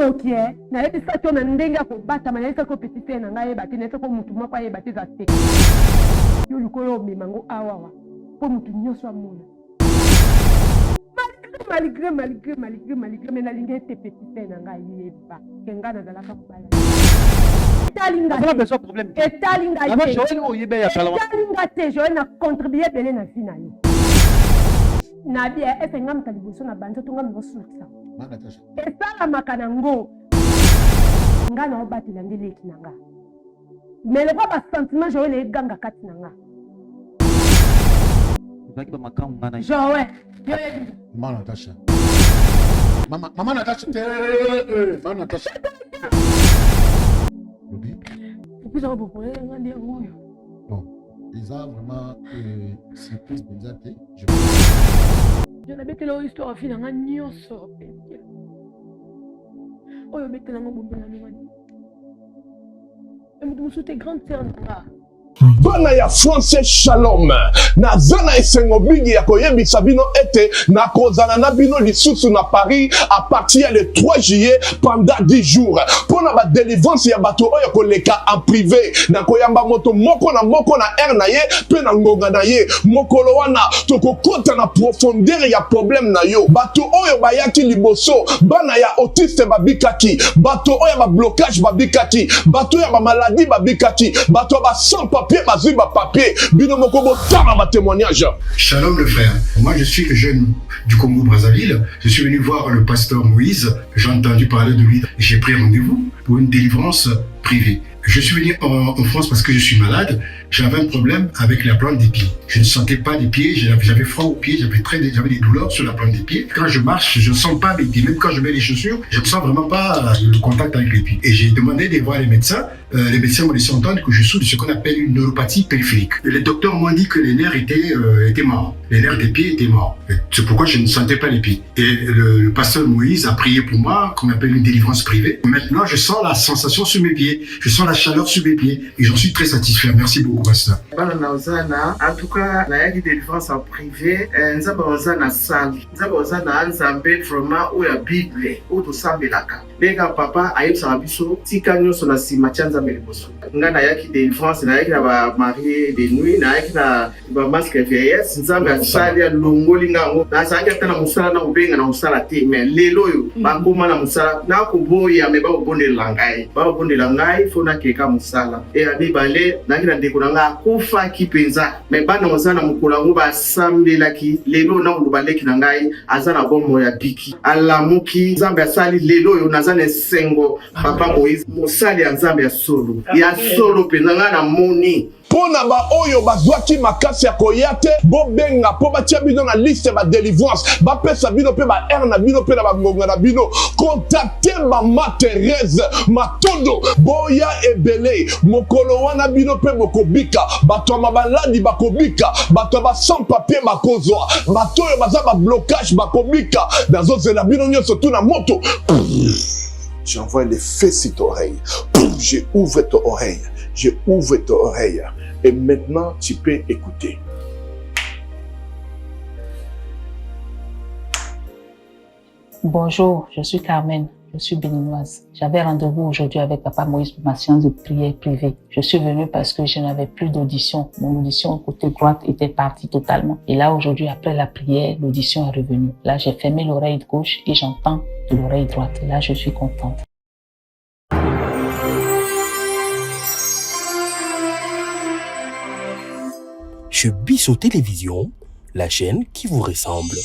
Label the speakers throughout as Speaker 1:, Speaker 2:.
Speaker 1: soki na yebi sa to na ndenga ko bata manesa ko petit frère na ngai bati na ko mutu moko ye bati za te yo likoyo memango awawa po mutu nyoso amona malgré mais na linga te petit frère na ngai yeba kenga na zalaka kubala talinga
Speaker 2: pas besoin problème
Speaker 1: talinga te je na contribuer belé na vie na yo na bia ese ngam taliboso na banzo to ngam bosulisa esala makanango nga na obatela ndeleki nanga mais le ba sentiment je le ganga kati nanga
Speaker 2: zaki ba makamu ngana
Speaker 1: jowe
Speaker 3: Maman Natacha. Maman Natacha. Maman Natacha. Lobby.
Speaker 1: Vous avez besoin de dire oui.
Speaker 3: Bon, ils ont vraiment surprise bizarre.
Speaker 1: Je n'avais pas l'histoire à finir en nyoso. Oh, je mettais la main au bout de la main. Je me suis grande sœur.
Speaker 4: Bana ya français shalom na zana esengo bigi ya koyebisa bino ete na kozana na bino lisusu na Paris à partir le 3 juillet pendant 10 jours pour na délivrance ya bato oyo koleka en privé na koyamba moto moko na air na ye pe na ngonga na ye mokolo wana tokokota na profondeur ya problème na yo bato oyo bayaki liboso bana ya autiste babikaki bato oyo ba blocage babikaki bato ya ba maladie babikaki bato ba sans papier bazuba papier bino moko botama ba témoignage.
Speaker 5: Shalom le frère, moi je suis le jeune du Congo Brazzaville, je suis venu voir le pasteur Moïse, j'ai entendu parler de lui, j'ai pris rendez-vous pour une délivrance privée. Je suis venu en France parce que je suis malade. J'avais un problème avec la plante des pieds. Je ne sentais pas les pieds, j'avais froid aux pieds, j'avais des douleurs sur la plante des pieds. Quand je marche, je ne sens pas mes pieds. Même quand je mets les chaussures, je ne sens vraiment pas le contact avec les pieds. Et j'ai demandé de voir les médecins. Les médecins m'ont laissé entendre que je souffre de ce qu'on appelle une neuropathie périphérique. Et les docteurs m'ont dit que les nerfs étaient morts. Les nerfs des pieds étaient morts. C'est pourquoi je ne sentais pas les pieds. Et le pasteur Moïse a prié pour moi, qu'on appelle une délivrance privée. Maintenant, je sens la sensation sur mes pieds. Je sens la chaleur sur mes pieds. Et j'en suis très satisfait. Merci beaucoup, pasteur.
Speaker 6: En tout cas, la délivrance en privé, nous avons une salle. Nous avons un vraiment où il y a Bible, où tout ça est là. Les gars, papa, aïe, ça a biso, si quand sont assis, machanza meliboso. Nga na yaki délivrance, na yaki na ba marié de nuit, na yaki na ba masque vieillesse, nzambe asali ya longoli ngango. Na saki atana musala na ubenga na musala te, mais lelo yo, ba koma na musala, na ko boya me ba bonde langai. Ba bonde langai, fona keka musala. E abi bale, na kina ndeko nga kufa kipenza, me bana musala mukula ngo ba sambelaki, lelo na ulubaleki na ngai, azana bomo ya biki. Alamuki, nzambe asali lelo yo nazane sengo, papa Moïse, musali ya nzambe ya solo. Ya solo penanga na moni.
Speaker 4: Pona ba oyo bazwaki makasi ya koyate bo benga po batia bino na liste ba délivrance ba pesa bino pe ba air na bino pe na ba ngonga na bino contacter mama Thérèse Matondo boya ebele mokolo wana bino pe bokobika bato ma baladi bakobika bato ba sans papier bakozwa bato yo baza ba blocage bakobika dazo zela bino nyonso tuna moto. J'envoie les feux sur ta oreille. J'ai ouvert ta oreille. J'ai ouvert ta oreille. Et maintenant, tu peux écouter.
Speaker 7: Bonjour, je suis Carmen. Je suis béninoise. J'avais rendez-vous aujourd'hui avec Papa Moïse pour ma séance de prière privée. Je suis venue parce que je n'avais plus d'audition. Mon audition côté droite était partie totalement. Et là, aujourd'hui, après la prière, l'audition est revenue. Là, j'ai fermé l'oreille gauche et j'entends de l'oreille droite. Et là, je suis contente.
Speaker 8: Je Bisso Télévision, la chaîne qui vous ressemble.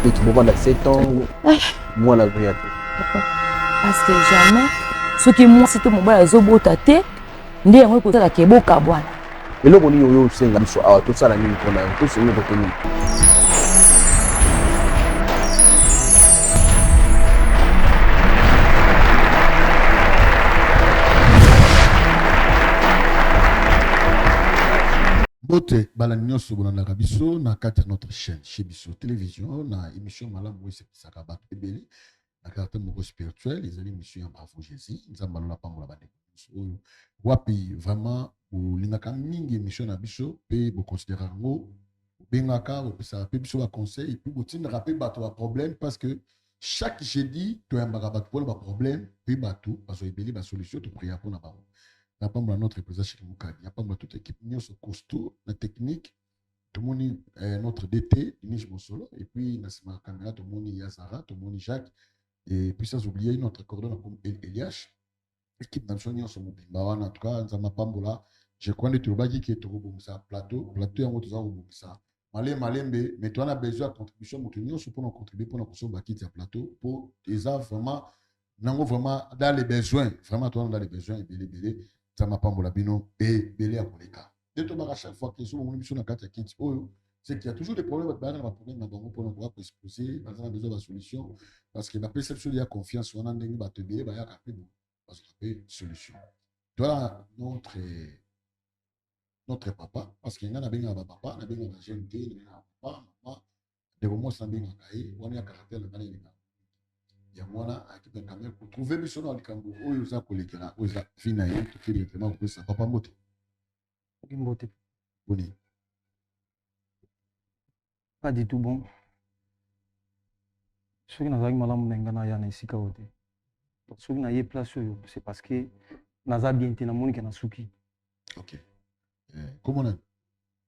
Speaker 9: Tu peux prendre 7 ans, moi la vie.
Speaker 10: Parce que jamais, ce qui moi c'était mon bas les obos tâté, ndi yango ko tala ke boka bwana.
Speaker 9: Eloko ni yo senga biso awa to sala nini kona to senga ko teni.
Speaker 3: Bote balanyo sobona kabiso na kati notre chaîne chez Biso télévision na émission malamu c'est pisaka bato ebele na caractère moko spirituel les émissions ya Bravo Jésus nzamba na pambola bande oyo wapi vraiment ulingaka mingi émission na biso pe bo considérer ngo bengaka bo pesa pe biso ba conseil puis botinda pe bato ba problème parce que chaque jeudi to yambaka bato pour ba problème pe bato bazo ebele ba solution to prier pour na ba. Il n'y a pas notre président chez Moukadi, il n'y a pas toute l'équipe, nous sommes costaud, la technique, tout le monde notre DT, Dinesh Monsolo, et puis Nassima Kamera, tout le monde Yazara, tout le monde Jacques, et puis sans oublier notre coordonnateur comme Elias, l'équipe nationale, nous sommes en tout cas, nous avons je crois que tu vas dire que tu as un plateau, et on va ça. Malembe, mais tu as besoin de contribution, nous sommes pour contribuer pour nous consommer un plateau, pour les vraiment, vraiment dans les besoins, vraiment, toi, dans les besoins, et Zama Pambola Bino et Belé à Poleka. Dès que à chaque fois que sur mon émission, c'est qu'il y a toujours des problèmes, pour nous exposer, on a besoin de solution, parce que la perception de la confiance, on a des solution. Voilà notre papa, parce qu'il y a un papa, il y a un jeune, il y a un papa, des romans sans bien cahier, on a un caractère de manière. Il y a moi quand même pour trouver mission dans le Cambo où ils ont collègues là où ils ont fini tout fait directement pour ça papa mbote
Speaker 2: mbote
Speaker 3: boni
Speaker 2: pas du tout bon ceux qui n'ont malamu n'engana ya na isika wote ceux qui n'aient place c'est parce que naza bien te na moni que na suki.
Speaker 3: OK comment on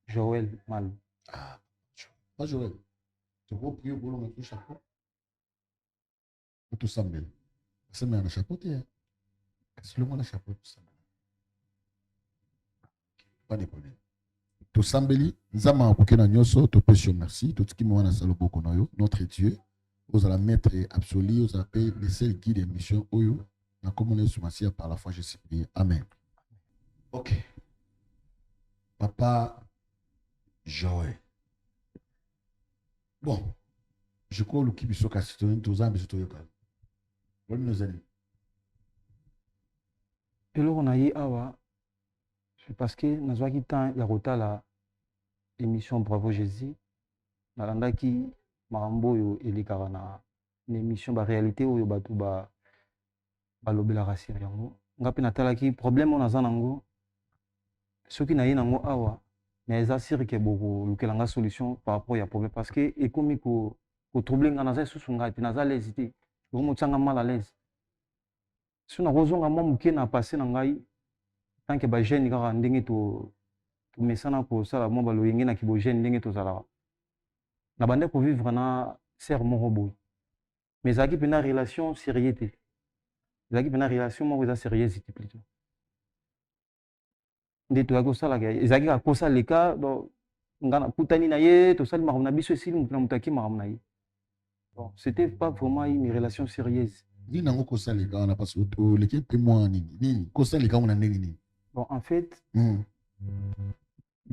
Speaker 2: Joël Mal
Speaker 3: pas Joël tu peux prier pour le chapeau tout ça même c'est un chapeau c'est le monde a chapeau tout ça pas de problème tout sambeli nzama okena nyoso to pesi merci tout ce qui mona salobo konoyo notre Dieu vous allez mettre absolu vous appelez le seul guide de mission oyo na commune soumacia par la foi je suis prié amen. OK papa Joël bon je crois que biso ka citoyen tous ans biso toyoka
Speaker 2: eloko na ye awa c'est parce que nazwaki temps ya kotala émission Bravo Jésus nalandaki makambo oyo elekaka na émission baréalité oyo bato balobelaka siri yango nga mpe natalaki problème oyo naza nango soki na ye nango awa na eza siri ke bokolukela nga solution par rapport ya problème parce que ekomi kotrouble nga naza lisusu ngai mpe naza lesi te okomotianga mal à l'aise so nakozonga mwa moke na passé na ngai tanke bagene kaka ndenge tomesana kosala mwa baloyenge na kibogene ndenge tozalaka na bande kovivre na ser moko boye mais ezalaki mpena relation sérieux te ezalaki mpena relation moko eza sérieuse te plutôt nde toyaki kosalaka ezalaki kaka kosa leka nga nakutani na ye tosali makambo na biso esili motu na moto aki makambo na ye. Bon, c'était pas vraiment une relation sérieuse.
Speaker 3: Ni nango kosa les gars, parce que l'équipe est moins ni kosa les gars on a nini.
Speaker 2: Bon, en fait,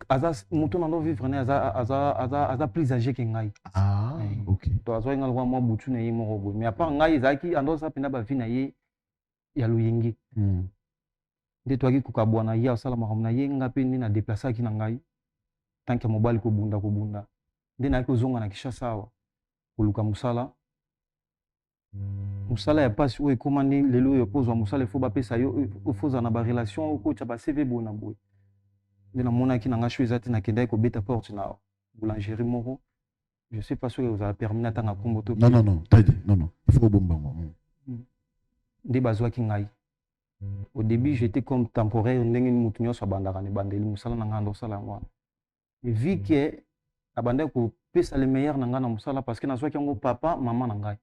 Speaker 2: azas moto nando vivre na aza plus âgé que ngai.
Speaker 3: Ah, OK.
Speaker 2: To azo ngal wa mo butu na ye mo robo. Mais à part ngai ezaki ando sa pena ba vie na ye ya loyenge. Nde to aki kokabwana ye osala makambo na ye nga pe ni na déplacer ki na ngai. Tant que mobile ko bunda. Nde na ko zonga na Kishasa awa. Koluka musala musala ya pasi oyo ekomandi lelo oyo kozwa musala efo bapesa yo ofoza na barelation okotya bacv boye na boye nde namonaki na nga sho eza te nakendaki kobeta porte na boulangerie moko je sais pas soki ozala permis natanga nkombo to
Speaker 3: non il faut bombango
Speaker 2: nde bazwaki ngai au début j'étais comme temporaire ndenge mutu nyonso abandaka na ebandeli musala na ngai ndosala yango wana vu ke abandaki kopesa le meilleur na ngai na mosala parce que nazwaki yango papa mama na ngai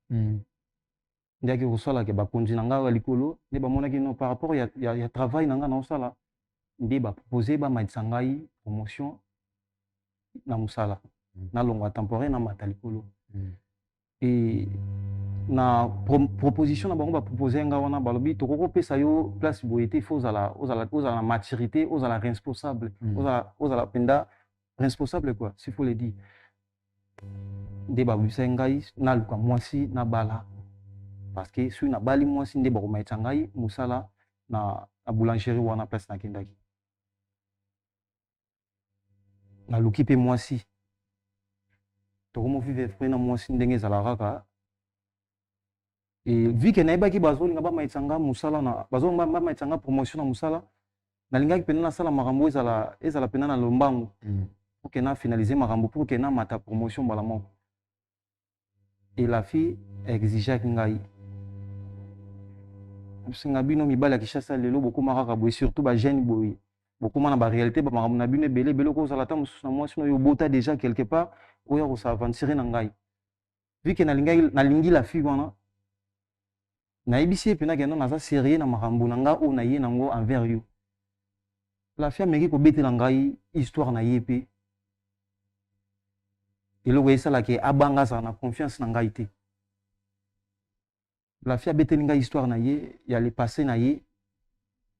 Speaker 2: nde aki kosalaka bakonzi na ngai ya likolo nde bamonaki no par rapport ya travail na ngai na osala nde bapropose bamatisa ngai promotion na mosala nalongwa temporaire na mata likolo e na proposition na bango bapropose ngai wana balobi tokokopesa yo place boye te ifo ozala na maturité ozala responsable ozala penda responsable quoi s'il faut le dire nde babisa ngai naluka mwasi na bala parce que soki nabali mwasi nde bakomaitisa ngai mosala na boulangerie wana place nakendaki naluki mpe mwasi tokomovivre fre na mwasi ndenge ezalaka kaka vu ke nayebaki bazolinga bamaitanga mosala na bazolinga bamaitanga promotion na mosala nalingaki pena nasala makambo ezala pena na lombango pour ke na finaliser makambo pour ke na mata promotion mbala moko et la fille exigeaki ngai singa bino mibali ya Kinshasa lelo bokoma kaka boye surtout bajeune boye bokoma na baréalité bamakambo na bino ebele kozala ata mosusu na mwasi oyo obota déjà quelque part oyo akosaventure na ngai vu ke nalingi la fille wana nayebisi ye mpena kenda naza sérieux na makambo na ngai oyo naye nango envers yo la fille ameki kobetela ngai histoire na ye mpe eloko esalaki abanga azala na confiance na ngai te la fille abeteli ngai histoire na ye ya le passé na ye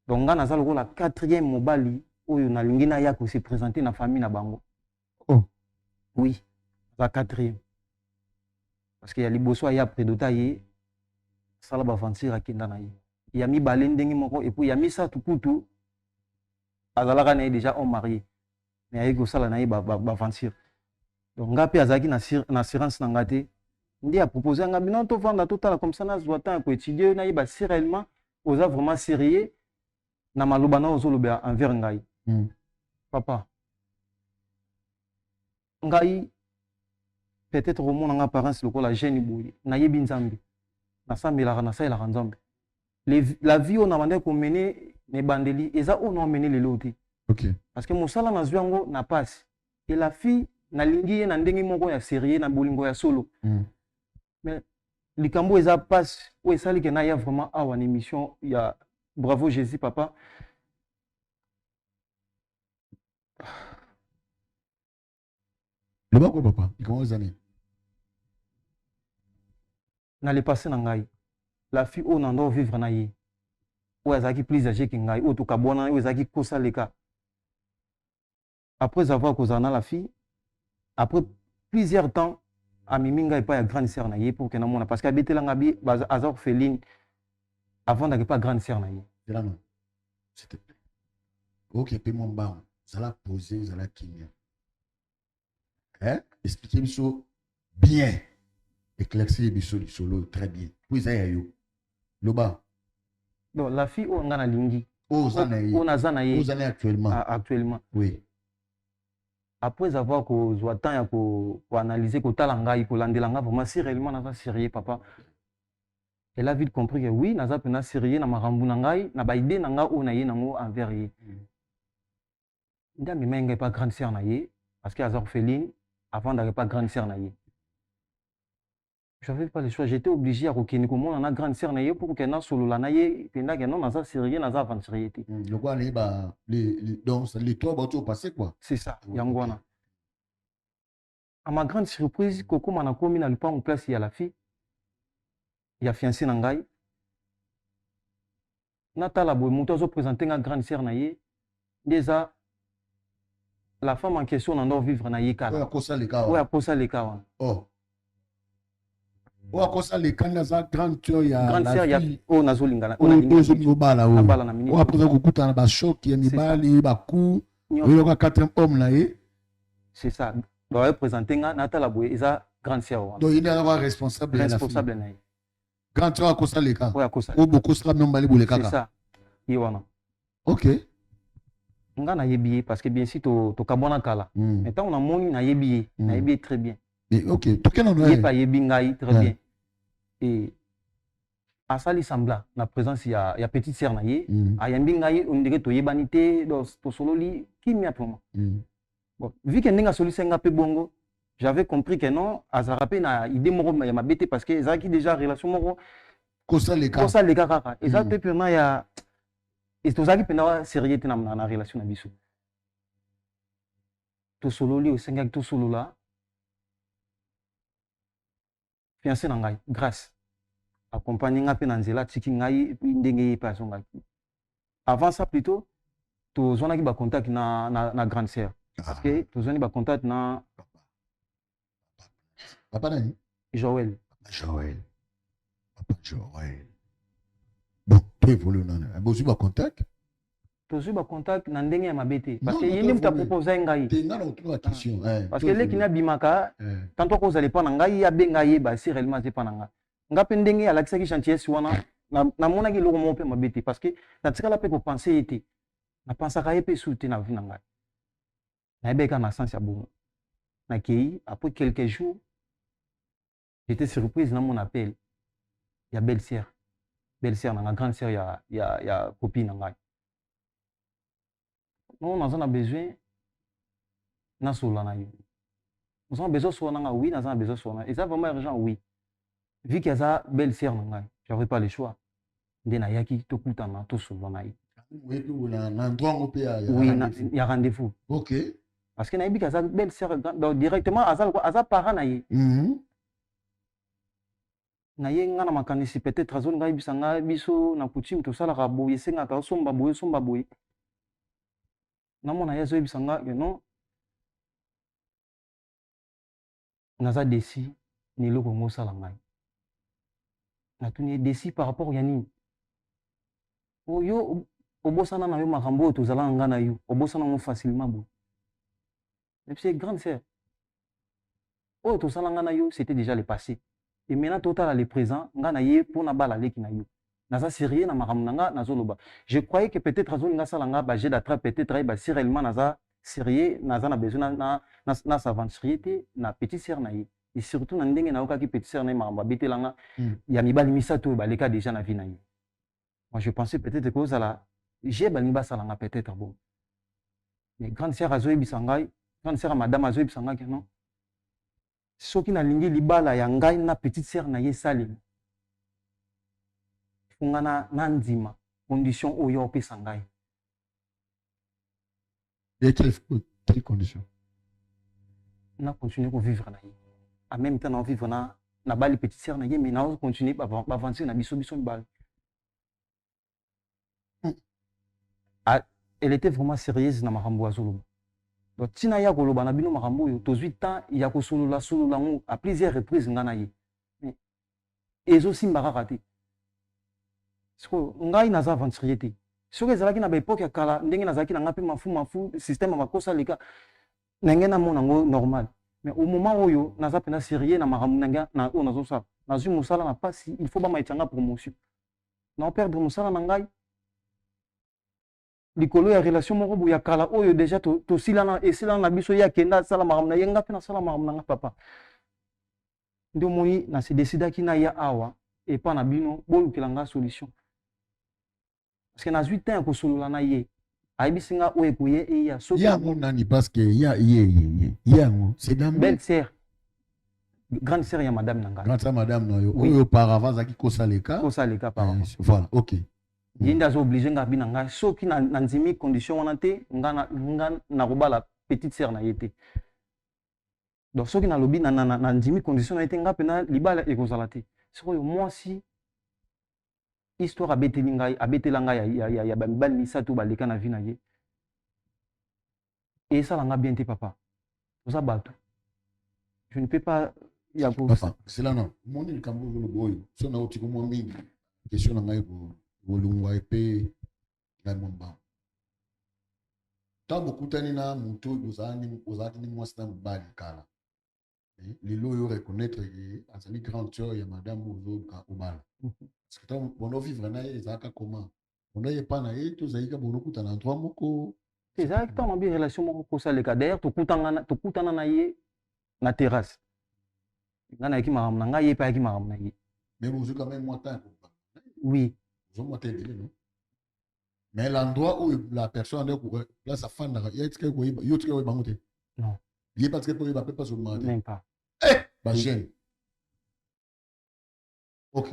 Speaker 2: donc ngai naza lokola 4e mobali oyo nalingi naya kose présenter na famille na bango oui za 4e parce que ya liboso aye apredota ye sala baventure akenda na ye ya mibale ndenge moko epuis ya misato kutu azalaka na ye déjà homme marié mais aye kosala na ye baventure donc nga mpe azalaki na assurance na nga te nde apropose yanga bino tovanda totala comme ça nazwa temps ya koétudie nayeba si réellement oza vraiment sérieux na maloba na ozolobela envers ngai papa ngai peut-être omonanga apparence lokola jeune boye nayebi nzambe nasambelaka nasalelaka nzambe la vie oyo nabandaki komene na ebandeli eza oyo naomene lelo te parce que mosala nazwi yango na pasi et la fille nalingi ye na ndenge moko ya sérieux na bolingo ya solo mais likambo eza pasi oyo esali ke naya vraiment awa na émission ya Bravo Jésus papa
Speaker 3: loba ko papa likambo ezani
Speaker 2: na le passé na ngai la fille oyo nando vivre na ye oyo azalaki plus âgé ke ngai oyo tokabwana oyo ezalaki kosa leka après avoir kozala na la fille après plusieurs temps amemi ngai epai ya grande sœur na ye pour ke namona parce que abetelanga bi aza orpheline avant dake pas grande sœur na ye
Speaker 3: zelano s'il te plaît ok mpe mwa mbango zala posé zala kimia expliquez biso bien éclaircir biso lisolo très bien po eza ya yo loba
Speaker 2: donc la fille oyo nga nalingi
Speaker 3: oyo
Speaker 2: naza na ye
Speaker 3: actuellement oui
Speaker 2: après avoir kozwa temps ya koanalyse kotala ngai kolandela ngai vraiment si réellement naza sérieux papa elle a vite compris que oui naza mpena sérieux na makambo na ngai na baide na ngai oyo na ye nango envers ye nde amemai ngai pa grande sœur na ye parce que aza orpheline avant dake pa grande sœur na ye j'avais pas le choix j'étais obligé ya kokende komona na grande sœur na ye pour ke nasolola na ye mpendake non naza sérieux naza aventurier te
Speaker 3: lokwa nayeba donc les trois bato passé quoi
Speaker 2: c'est ça yango wana à ma grande surprise kokoma nakomi na lupango place ya la fille ya fiancé na ngai natala boye moto azoprésente nga grande sœur na ye nde eza la femme en question nando vivre na ye kala
Speaker 3: oyo akosa
Speaker 2: leka wana
Speaker 3: oyo akosa leka naza grande sœur ya
Speaker 2: oyo nazolingana
Speaker 3: nabala na minute oyo akoza kokutana na bashoki ya mibali baku oyoka 4e homme na ye
Speaker 2: c'est ça baoyo présente nga natala boye eza grande sœur wana
Speaker 3: donc ye nde azaka responsable
Speaker 2: na ye
Speaker 3: grande sœur akosa leka
Speaker 2: oyo
Speaker 3: bokosaka mibali bolekaka
Speaker 2: c'est ça ye wana
Speaker 3: ok
Speaker 2: nga nayebi ye parce que bien si tokabwana kala mais ntango namoni nayebi ye très bien
Speaker 3: ok tokena
Speaker 2: ye mpe ayebi ngai très bien et asali sembla na présence ya petite sœur na ye ayambi ngai ondeke toyebani te tosololi kimia vraiment bon vu ke ndenge asolisa nga mpe bongo j'avais compris que non azalaka mpe na idée moko ya mabe te parce que ezalaki déjà relation moko kosaleka kaka eza te mpena ya tozalaki mpena sérieux te na relation na biso tosololi osengaki tosolola fiancé na ngai grâce accompagne nga mpe na nzela atiki ngai ndenge ye mpe azongaki avant ça plutôt tozwanaki bacontact na grande sœur parce que tozwani bacontact na
Speaker 3: papa nani
Speaker 2: Joël
Speaker 3: bon to évolue nana bozwi bacontact
Speaker 2: tozwi ba contact na ndenge ya mabete parce que yende muta proposer ngai
Speaker 3: tenga na autre question
Speaker 2: parce que leki na bimaka tanto ko zali pa na ngai ya benga yeba si réellement c'est pas na ngai ngape ndenge alakisaki chantier si wana na mona ki loko mo pe mabete parce que na tikala pe ko penser ete na pensaka ye pe souté na vie na ngai na beka na sens ya bon na kei après quelques jours j'étais surprise dans mon appel il y a belle-sœur na grande sœur ya copine na ngai non on a besoin na sola na yo nous avons besoin sola na oui nous avons besoin sola et ça vraiment urgent oui vu qu'il y a ça belle-sœur na ngai j'avais pas le choix ndena yaki to kutana to sola na yo
Speaker 3: oui
Speaker 2: il y a rendez-vous
Speaker 3: OK
Speaker 2: parce que na yebi kaza belle-sœur directement aza parent na ye na ye nga na makanisi peut-être azoli ngai bisanga biso na coutume tosalaka boye esengaka osomba boye namona ye azoyebisa nga non naza desi na eloko yango osala ngai natuni ye desi par rapport ya nini oyo obosana na yo makambo oyo tozalaka nga na yo obosana ngo facilement boye c'est grande sœur oyo tosala nga na yo c'était déjà le passé et maintenant total le présent nga na ye pona bala leki na yo naza sérieux na makambo na nga nazoloba je croyais que peut-être azolinga sala nga ba j'ai d'attrape peut-être ba si réellement naza sérieux naza na besoin na s'aventurer te na petite sœur na ye et surtout na ndenge na okaki petite sœur na ye makambo abetelanga ya mibali misato baleka déjà na vie na ye moi je pensais peut-être que ozala j'ai balingi basala nga peut-être bon mais grande sœur azoyebisa ngai grande sœur madame azoyebisa ngai non soki nalingi libala ya ngai na petite sœur na ye salemi funga na ndima condition oyo opesa ngai
Speaker 3: et quelle condition
Speaker 2: na continuer ko vivre na ye en même temps na vivre na bali petite sœur na ye mais na continuer ba avancer na biso mibali elle était vraiment sérieuse na makambo azoloba donc tina ya koloba na bino makambo oyo tozwi temps ya kosolola ngo à plusieurs reprises nga na ye ezosimba kaka te siko ngai naza aventurier te soki ezalaki na baepoke ya kala ndenge nazalaki na nga mpe mafu système ya makosa leka ndenge namona yango normal mais au moment oyo naza mpenza sérieux na makambo na oyo nazosala nazwi mosala na mpasi il faut bamaitianga promotion na perdre mosala na ngai likolo ya relation moko boya kala oyo déjà tosilana esilana na biso ye akenda asala makambo na ye nga mpe nasala makambo na nga papa nde omoni nase desidaki na ya awa epa na bino bolukela nga solution parce que nazwi temps ya kosolola na ye ayebisi nga oyo ekoye eya soki
Speaker 3: yango nani parce que yango c'est dans
Speaker 2: belle sœur grande sœur ya madame na nga
Speaker 3: grande sœur madame na yo oyo auparavant azaki kosaleka
Speaker 2: par
Speaker 3: voilà OK
Speaker 2: ye nde aza oblige nga bina ngai soki na ndimi condition wana te nga nakobala petite sœur na ye te donc soki nalobi na ndimi condition na ye te nga mpena libala ekozala te sikoyo mwasi histoire abetela ngai ya bamibali misato baleka na vie na ye esala nga bien te papa toza bato je ne peux pas
Speaker 3: c'est là non moni likambo oloba oyo so na otiko mwa mingi question na ngai bolungwa epe ngai momba ntango okutani na moto ozalaki ni mwasi na mobali kala lelo oyo reconnaître ye azali grande sœur ya madame ozoka obala parce que ntango bono vivre na ye ezalaka comment bono ye pa na ye tozalika bono okutana endroit moko
Speaker 2: ezalaki ntango mabi relation moko kosaleka d'ailleurs tokutana na ye na terrasse nga nayaki makambo na ngai ye mpe ayaki makambo na ye
Speaker 3: mais bozwi quand même mwa temps
Speaker 2: oui
Speaker 3: ozomwa te ebele non mais l'endroit où la personne place afandaka yo tika koyeba ngo te
Speaker 2: non
Speaker 3: ye pa tika koyeba mpe place omaka te
Speaker 2: même pas
Speaker 3: bagene OK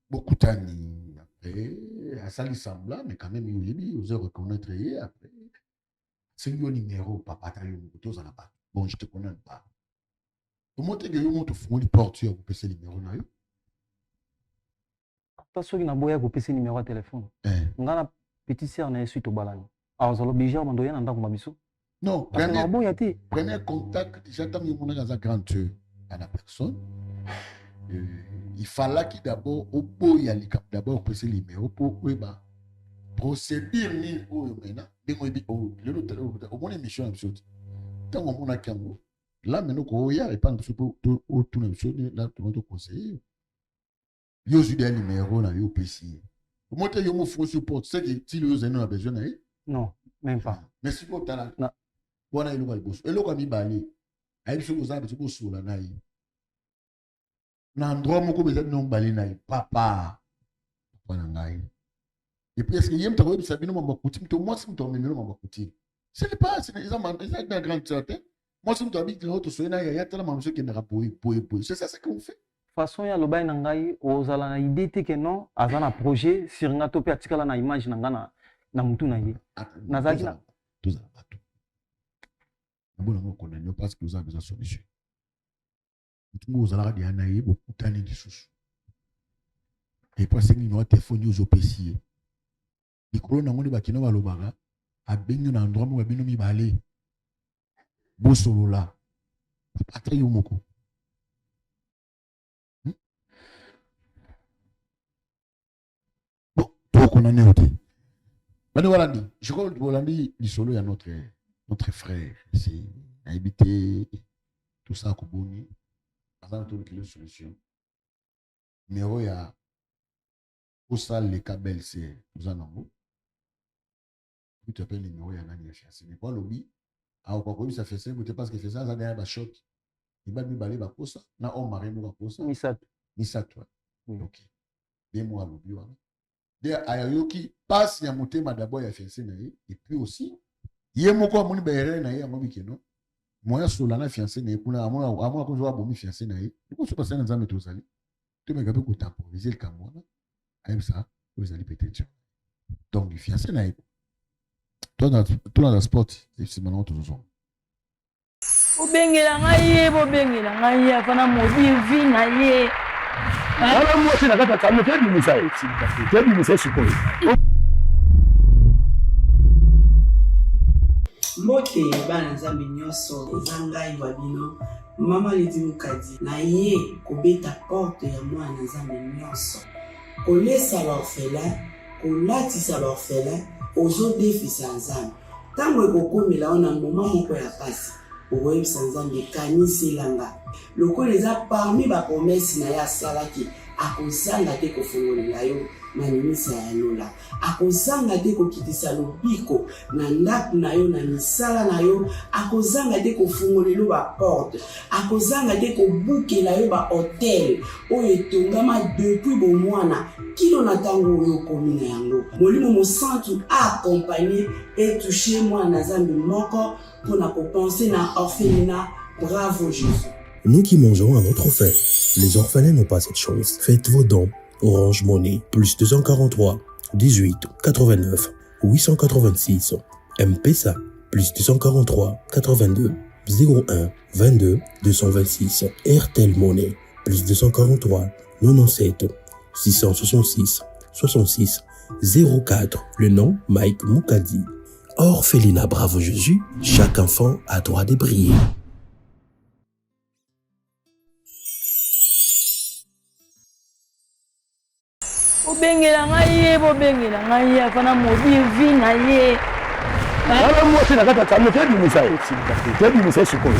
Speaker 3: bokutani après asali semblant mais quand même yoyebi oza reconnaître ye après sengi yo numéro papa ta yo mokote ozala bato bon je te connais pas omoteke yo moto fungoli porte ya kopesa numéro na yo
Speaker 2: ta soki naboya kopesa numéro ya telefone nga na petite sœur na ye suite obalani azala oblige abando ye na ndako na biso
Speaker 3: non
Speaker 2: naboya te
Speaker 3: prenez contact déjà ntango yo monaka aza grande sœur à la personne il fallaki d'abord oboya likambo d'abord opesa numéro po oyeba procédure ni oyo mena ndenge oyebi lelo omona émission na biso te ntango omonaki yango là maintenant koya epa na biso mpo otuna biso na toma toconseille yo ozwi deya numéro na yo opesi ye omo te yo mofongo sur porte seke tili oyo ozali na besoin na ye
Speaker 2: non même pas
Speaker 3: mais sikoyo otala wana eloko ya liboso eloko ya mibale ayebi soki ozala biso kosola na ye na endroit moko bezali no mibale na ye papa na ngai et puis est-ce que yem takoyebisa sabino mambo kuti mto mwasi mto amemelo mambo kuti ce n'est pas c'est une grande certaine moi si mto abiki na oto soyena ya tala mambo soki ndaka boy c'est ça ce qu'on fait
Speaker 2: façon ya lobai na ngai ozala na idée te que non aza na projet sur nga to pe atikala na image na nga na mutu na ye nazaki na
Speaker 3: tozala bato nabona ngo condamné parce que vous avez besoin de solution mutu ngo ozala ka na ye bokutani lisusu et puis c'est une téléphone aux opéciers likolo na ngoni bakina balobaka abengi na endroit mo bino mibale bosolola ata yo moko bon tokondamné ote bani walandi je crois que walandi lisolo ya notre frère c'est à éviter tout ça koboni azana to le solution numéro ya au salle les câbles c'est nous en avons tu appelles le numéro ya nani ya fiancé mais pas lobby a kwa ko bisa fiancé mais parce que fiancé ça derrière ba shot il va lui baler ba kosa na on mari mo ba kosa misatu OK bien moi lobby wana de ayoki passe ya motema d'abord ya fiancé na ye et puis aussi ye moko amoni ba erreur na ye amobi keno moya sola na fiancé na ye kuna amona ko zo abomi fiancé na ye ko se passer na nzambe tozali to me gabe ko temporiser le kamwana aime ça vous allez peut-être donc du fiancé na ye toi dans le sport c'est maintenant tout ça
Speaker 10: obengela ngai afana modi vi na ye
Speaker 11: ala mo se na kata kama te bimisa sikoyo
Speaker 12: mbote bana nzambe nyonso eza ngai wa bino mama ledi mukadi na ye kobeta porte ya mwana nzambe nyonso kolesa baorphelin kolatisa baorphelin ozodefisa nzambe ntango ekokomela ona moma moko ya pasi okoyebisa nzambe kaniselanga lokola eza parmi bapromesi na ye asalaki akozanga te kofongolela yo na nimisa ya lola akozanga te kokitisa lobiko na ndako na yo na misala na yo akozanga te kofongolela baporte akozanga te kobukela yo bahotel oyo etongama depuis bomwana kilo na ntango oyo okomi na yango molimo mosantu accompagné etouche mwana na zambi moko mpona kopense na orphelinat. Bravo Jésus.
Speaker 8: Nous qui mangeons à notre faim, les orphelins n'ont pas cette chance. Faites vos dons. Orange Money, plus 243 18 89 886. M-Pesa, plus 243 82 01 22 226. RTL Money, plus 243 97 666 66 04. Le nom Mike Mukadi. Orphelinat Bravo Jésus, chaque enfant a droit de briller.
Speaker 10: obengela ngai afana modi vi na ye
Speaker 11: ala mo se na kata kama te bimisa sikoyo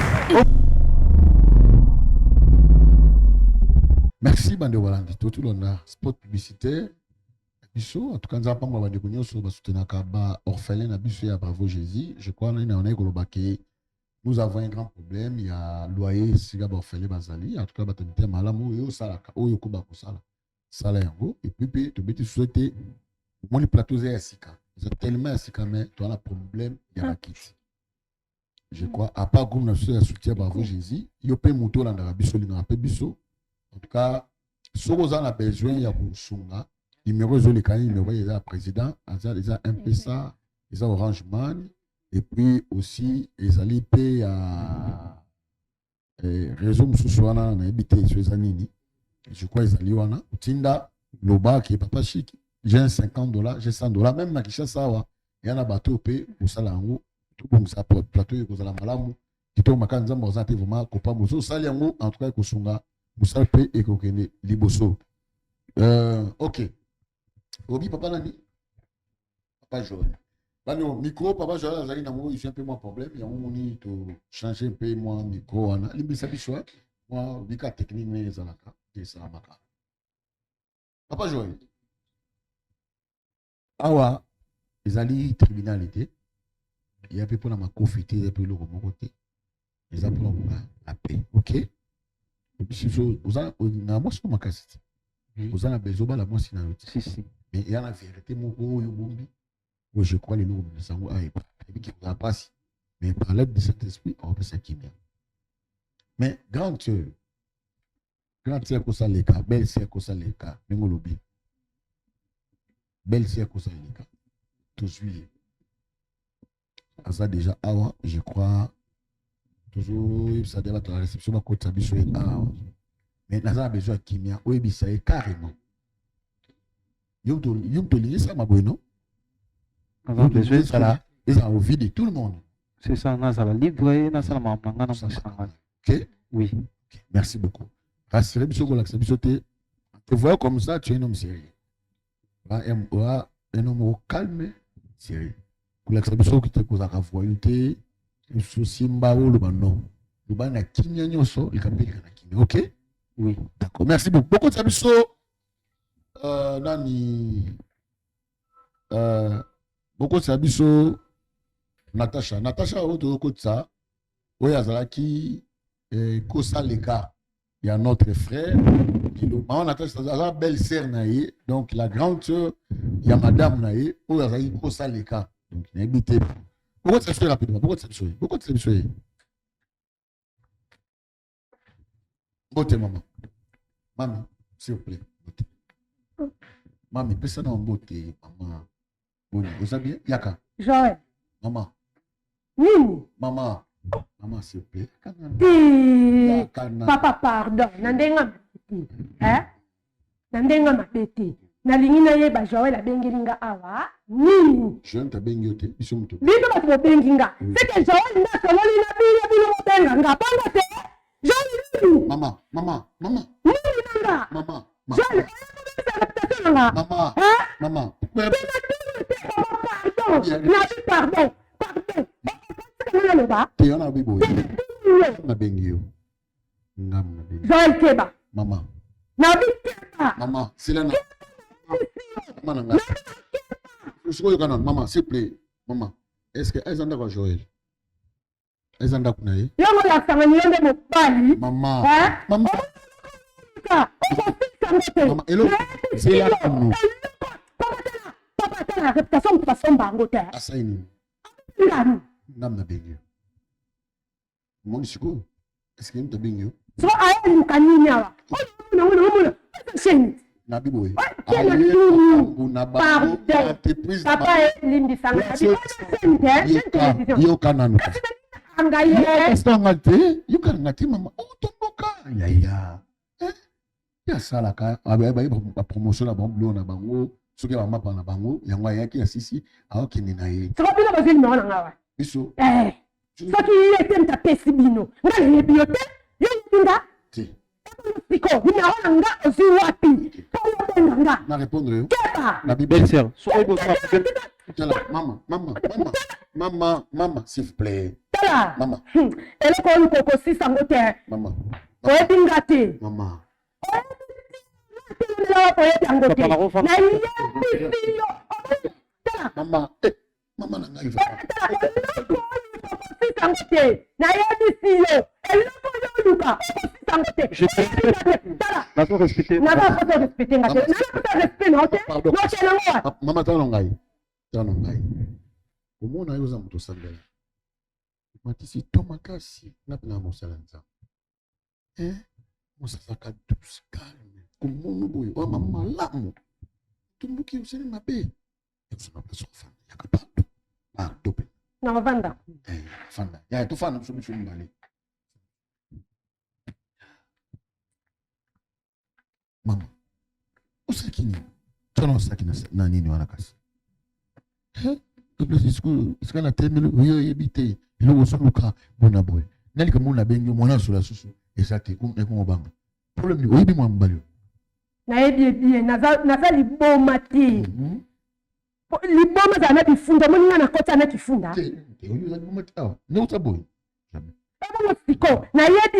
Speaker 3: merci bande walandi tout le monde spot publicitaire biso en tout cas nzapa mwa bande kunyoso basutenaka ba orphelin na biso ya Bravo Jésus je crois na on kolobaki nous avons un grand problème il y a loyer siga ba orphelin bazali en tout cas batemite malamu yo salaka oyo ko ba kosala sala yango et puis to beti souhaiter mon plateau ya sika c'est tellement sika mais tu as un problème ya bakiti je crois à part groupe na soutien Bravo Jésus yo pe moto la na biso linga pe biso en tout cas soko za na besoin ya kusunga numéro zo le kani numéro ya président eza M-Pesa eza Orange Money et puis aussi ezali pe ya réseau mususu wana na ebité so ezanini je crois ezali wana utinda loba ki papa chic j'ai $50 j'ai $100 même na Kinshasa wa yana bato pe usala yango to bongisa plateau yo kozala malamu kito makanza mboza te vraiment kopa mozo sali yango en tout cas kosunga musala pe ekokende liboso OK obi papa nani Papa Joël. Bano micro Papa Joël azali na mo, il un peu moins problème, il y a un moni to changer un peu moins micro ana. Limbisa biso moi bika technique ne ezalaka, ça maka. Papa Joël. Awa ezali tribunalité. Il y a peu pour la makofité et puis le côté. Les appelons la paix, ok? Et puis vous avez na moi sur ma cassette. Vous avez besoin la moi si na si. Mais il y a la vérité mon yo bombi. Je crois les loups de sango et puis qui va passer. Mais par l'aide de cet esprit, on peut s'acquitter. Mais grand sœur ko ça les cas, belle sœur ko ça les cas, ngolobi. Belle sœur ko ça les cas. Tout suivi. À ça déjà avant, je crois toujours ça devait être la réception ma côté biso et mais là ça a besoin de kimia ou ebisa carrément. Yo to lire ça ma boy non? Vous besoin ça là, ils ont envie de tout le monde.
Speaker 2: C'est ça, na ça va livrer, na ça la mamanga na musanga.
Speaker 3: OK?
Speaker 2: Oui.
Speaker 3: Okay. Merci beaucoup. Rassurez biso ko la biso te vois comme ça tu es un homme sérieux. Un homme calme, sérieux. Pour l'exception qui te cause à voyouté, souci mbao le non. Le ban na kimia nyoso, il kapeli na kimia. OK?
Speaker 2: Oui.
Speaker 3: D'accord. Merci beaucoup. Beaucoup de sabiso nani beaucoup de sabiso Natasha auto kotsa oyazalaki kosa leka. Il y a notre frère qui le Natasha la belle sœur naïe, donc la grande sœur, il y a madame naïe oyazalaki kosa leka. Donc, n'habitez pas. Pourquoi tu sais rapidement? Pourquoi tu sais? Pourquoi tu sais? Beauté, maman. Maman, s'il vous plaît. Beauté. Maman, personne en beauté, maman. Vous savez bien? Yaka.
Speaker 1: Joël.
Speaker 3: Maman.
Speaker 1: Nini?
Speaker 3: Maman. Maman, s'il vous plaît.
Speaker 1: Papa, pardon. Nandenga mapeti. Hein? Nandenga mapeti. Nalingi na yeba Joël abengelinga awa nini
Speaker 3: je ntabengi yote biso muto
Speaker 1: bino ba bobenginga c'est que Joël nda sololi na bino bobenga ngapanga te Joël
Speaker 3: maman
Speaker 1: nini nanga Joël
Speaker 3: maman
Speaker 1: pardon
Speaker 3: te on a bibo na bengi yo ngam na bengi
Speaker 1: Joël keba
Speaker 3: maman
Speaker 1: na bikeba
Speaker 3: maman c'est là maman s'il vous plaît, maman, est-ce que Aizanda va Joël? Aizanda Kunaye?
Speaker 1: Maman,
Speaker 3: maman, hello, c'est là pour nous.
Speaker 1: Papa, t'as la réputation de façon bangote.
Speaker 3: Asaini. Namna bengi. Mon chico, est-ce que tu as bengi?
Speaker 1: So, aïe, nous canigna.
Speaker 3: Nabiboy.
Speaker 1: Papa est l'imbi sanga.
Speaker 3: Yo kananu. Yo kanati mama. Oh tomboka. Ya. Ya sala ka abai ba promotion na bango na bango. Soki ba mapa na bango yango yaki ya sisi aokini na ye.
Speaker 1: Soko bila bazili na ngawa.
Speaker 3: Biso.
Speaker 1: Soki yete mta pesi bino. Ngale yebiote. Yo yinga. Siko, ni naona nga osi wapi?
Speaker 3: Na répondre yo.
Speaker 1: Na
Speaker 2: belle sœur.
Speaker 3: Maman, s'il vous plaît.
Speaker 1: Tala.
Speaker 3: Maman.
Speaker 1: Elle ko lu koko si sango te.
Speaker 3: Maman.
Speaker 1: Ko ebinga te.
Speaker 3: Maman. Maman. Maman na ngai va.
Speaker 2: Je peux respecter.
Speaker 3: Maman, t'as omona yo za moto sangala matisi to makasi na pena mosala nza mosasaka douce calme komonu boye wa mama malamu tumbuki usene mabe ekusema pesa kufanya yakapando dope
Speaker 1: na vanda
Speaker 3: fanda ya to fanda msubishi mbali mama usakini tona usakina na nini wanakasi ce qu'on a terminé, oui, habité. Et là, on s'en occupe, bon aboy. N'est-ce que mon abengo, mon sur la souche, et ça t'est comme un bang. Problème, oui, bien, moi, m'balio.
Speaker 1: Na bien, nazali bon mati. liboma za na bifunda moninga na kota na kifunda
Speaker 3: ne utaboy
Speaker 1: ebo siko na yedi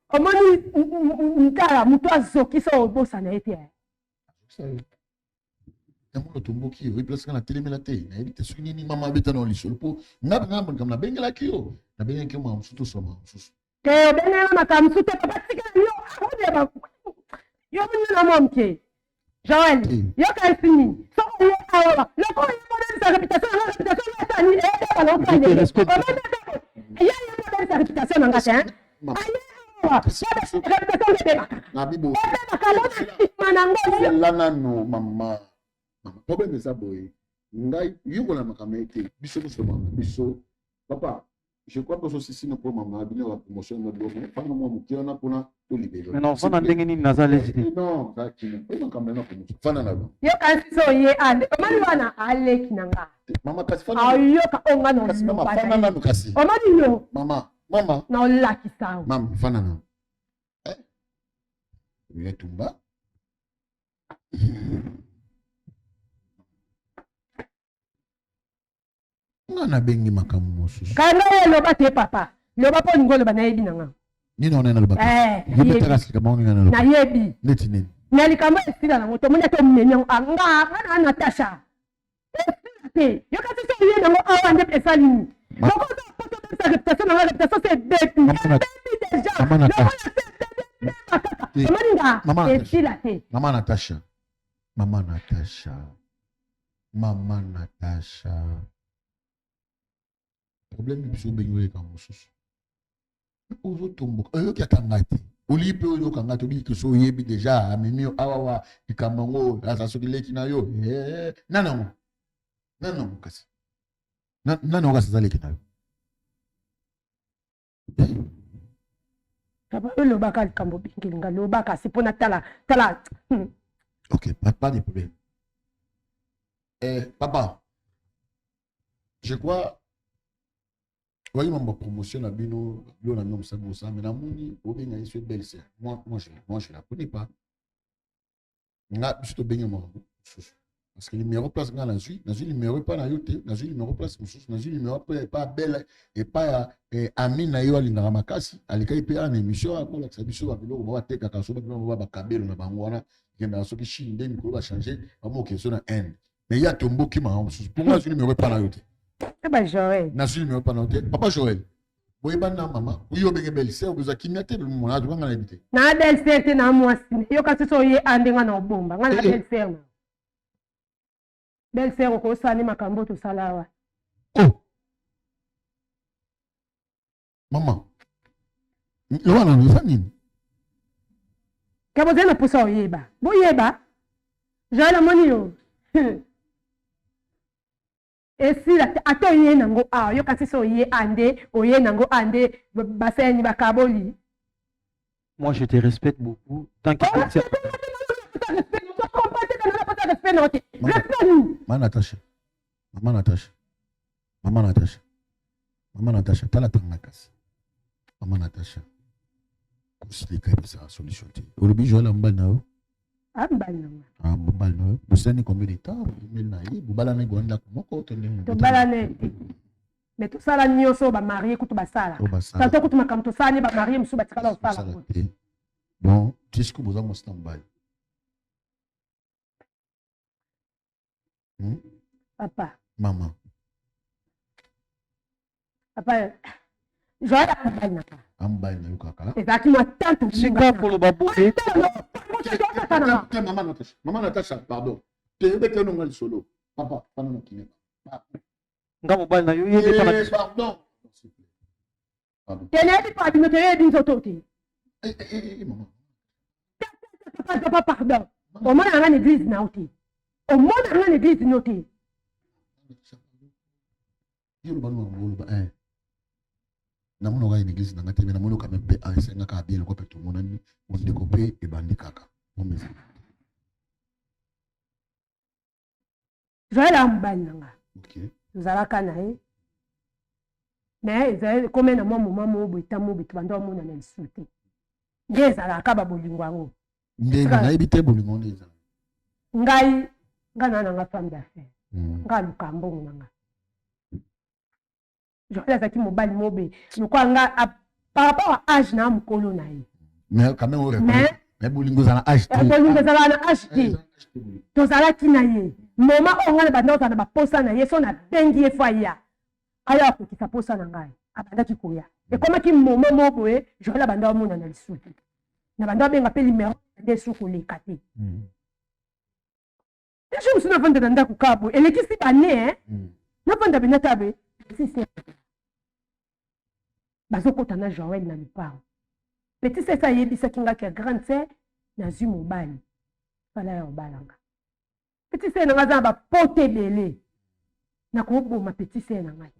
Speaker 1: omoni nkara mutu azoki so obosa na ete
Speaker 3: Tamo tumboki replace na télé la té na edite sunini mama beta no lisolo po na comme na bengela kio na bengela kio ma msuto soma msusu
Speaker 1: ke bengela makamsuto papa tika yo ahode ba yo na momke Joël yo ka fini so yo awa le ko yo modèle sa réputation na tani e ba lo kande ya modèle sa réputation na ngata
Speaker 3: lanano mama problème eza boye ngai yokola makambo ete biso tosomama biso papa je crois que ceci ne peut mama bino la promotion de l'homme pas moi moki on a pona to libérer
Speaker 2: mais non fana ndenge nini nazali
Speaker 3: non ça qui ne pas makambo na promotion fana na
Speaker 1: yo kasi so ye ande omani wana aleki nanga
Speaker 3: mama kasi fana
Speaker 1: ayo ka onga no
Speaker 3: mama fana na kasi
Speaker 1: omani yo
Speaker 3: mama
Speaker 1: na olaki sawa
Speaker 3: mama fana na ya tumba ngana bengi makambo mosusu
Speaker 1: kana ye loba te papa loba po ngolo bana yebi nanga
Speaker 3: ni na ona loba yebi takasi kama ona na loba
Speaker 1: na yebi
Speaker 3: neti nini
Speaker 1: na likamba esila na moto mona to menyo anga kana Natasha te yo kasi so ye nango awa nde esalini boko za poto de sa réputation na réputation c'est bête déjà
Speaker 3: Mama Natasha. Mama Natasha. Mama Natasha. Problème du biso bengoye ka mususu. Ozo tombo. Oyo ki atangati. Oli pe oyo kangati obi ke so yebi déjà amemi awawa ikamango asa sokile kina yo. Nana kasi. Nana kasi zale kina yo.
Speaker 1: Papa, le baka le cambo bingilinga, le baka c'est pour tala.
Speaker 3: Ok, pas de problème. Papa, je crois, voyez ma promotion à Bino, l'on a nommé ça, mais la mouni, au bien, il belle sœur. Moi, je la connais pas. Nga, je te baigne moi. Parce que le numéro place dans la suite, le numéro pas na yote, le numéro place le numéro pas belle et pas ami na yo alinga makasi, alika ipe en émission à quoi la biso ba bilo ba teka ka so ba ba kabelo na bangwana, ngenda so ki shinde mikolo ba changer, ba mo question na end. Mais il y a tombo qui m'a mususu. Pour moi, le numéro pas na yote.
Speaker 1: Eh ben Joël.
Speaker 3: Na le numéro pas na yote. Papa Joël. Boy bana mama, uyo benge belle sœur, vous a kimyate mo na nga na habiter.
Speaker 1: Na belle sœur te na moi yo ka so ye andenga na bomba, nga na belle sœur. Belle sœur ko sani makambo to salawa.
Speaker 3: Oh. Maman. Yo wana no fanini.
Speaker 1: Kabo zena pusa oyeba. Bo yeba. Jala moni yo. Esila ato ye nango yo kasi so ye ande, oye nango ande baseni bakaboli.
Speaker 2: Moi je te respecte beaucoup tant que
Speaker 3: Mama Natasha, t'as la tangakas. Mama Natasha. Kusli kai pesa solution ti. Olobi jola mbana. Mbana. Vous savez combien de temps il na yi, bubala na gonda komoko to ndenge.
Speaker 1: To balane. Mais tout ça la nyoso ba marié kutu basala. Tanto kutu makamto sani ba marié musu batikala osala.
Speaker 3: Bon, jusqu'au besoin mon stand-by.
Speaker 1: Papa.
Speaker 3: Maman.
Speaker 1: Papa. Joël
Speaker 3: ambaye na yo kaka.
Speaker 1: Ezaki ma tante.
Speaker 2: Singapore baboué.
Speaker 3: Maman Natasha, pardon. Tu es que non solo. Papa, pas non qui n'est pas.
Speaker 2: Ngamo bal na yo yele pana.
Speaker 3: Pardon.
Speaker 1: Pardon. Tenez pas de me tenir d'une autorité.
Speaker 3: Maman.
Speaker 1: Papa, pardon. Au moins dans l'église nauti. Au moins dans l'église nauti.
Speaker 3: Na mono ga église na ngate na mono quand même pe enseigna ka bien ko pe tout mon ami on découpé et bandi kaka mon mes
Speaker 1: Joël ambanga
Speaker 3: OK
Speaker 1: zalaka nae mais Joël comme na moi moment mo bita mo bitu bando mo na insulté nge zalaka ba bolingo ngo
Speaker 3: nge na ibite bolingo nge
Speaker 1: ngai ngana na nga femme d'affaires nga luka mbongo na nga Joël azaki mobali mobe lokwa nga par rapport à âge na mokolo na ye
Speaker 3: mais quand même mais bolingo za na âge
Speaker 1: bolingo za na âge te tozalaki na ye moma oyo nga na banda ozala na baposa na ye so na bengi ye fa ya aya akokisa posa na ngai abandaki koya ekomaki moma moko boye Joël abanda omona na lisusu na banda abenga mpe limero nde su koleka te ejo mosu navanda na ndako kaka boye elekisi bane navanda bena ta be bazokota na Joël na lupango petit sese ayebisaki ngaki ya grande sœur nazwi mobali fala ya obalanga petit sœur na ngai aza na bapote ebele nakoboma petit sœur na ngai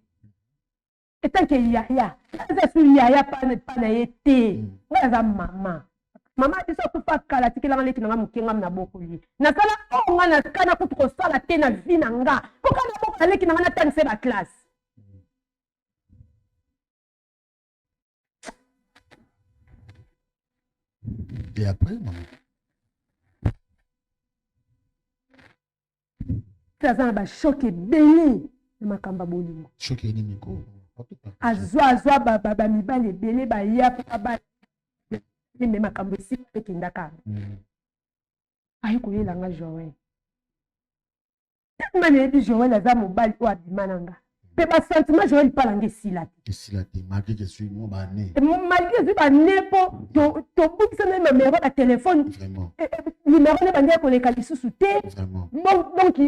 Speaker 1: etanke yaya aza su yaya pana ye te ngai aza mama biso akufa kala atikelanga leki na ngai moke ngai na boko ye nasala oyo ngai nakana kutu kosala te na vi na nga mpo kana boko na leki na ngai natangise baklasse
Speaker 3: Et après, maman?
Speaker 1: Ça a un choc ebele na makamba bolingo.
Speaker 3: Choc et nimiko.
Speaker 1: Azwa baba mibale ebele ba ya pa mais makambo si pe kindaka. Ayi ko yela nga Joël. Tellement dit Joël aza mobali o abimananga. Pe ba sentiment Joël palange silati.
Speaker 3: Silati malgré que je suis mon bané.
Speaker 1: Malgré que ba nepo to bukisa na numéro de téléphone.
Speaker 3: Vraiment.
Speaker 1: Numéro na bande ko le kalisusu te.
Speaker 3: Vraiment.
Speaker 1: Donc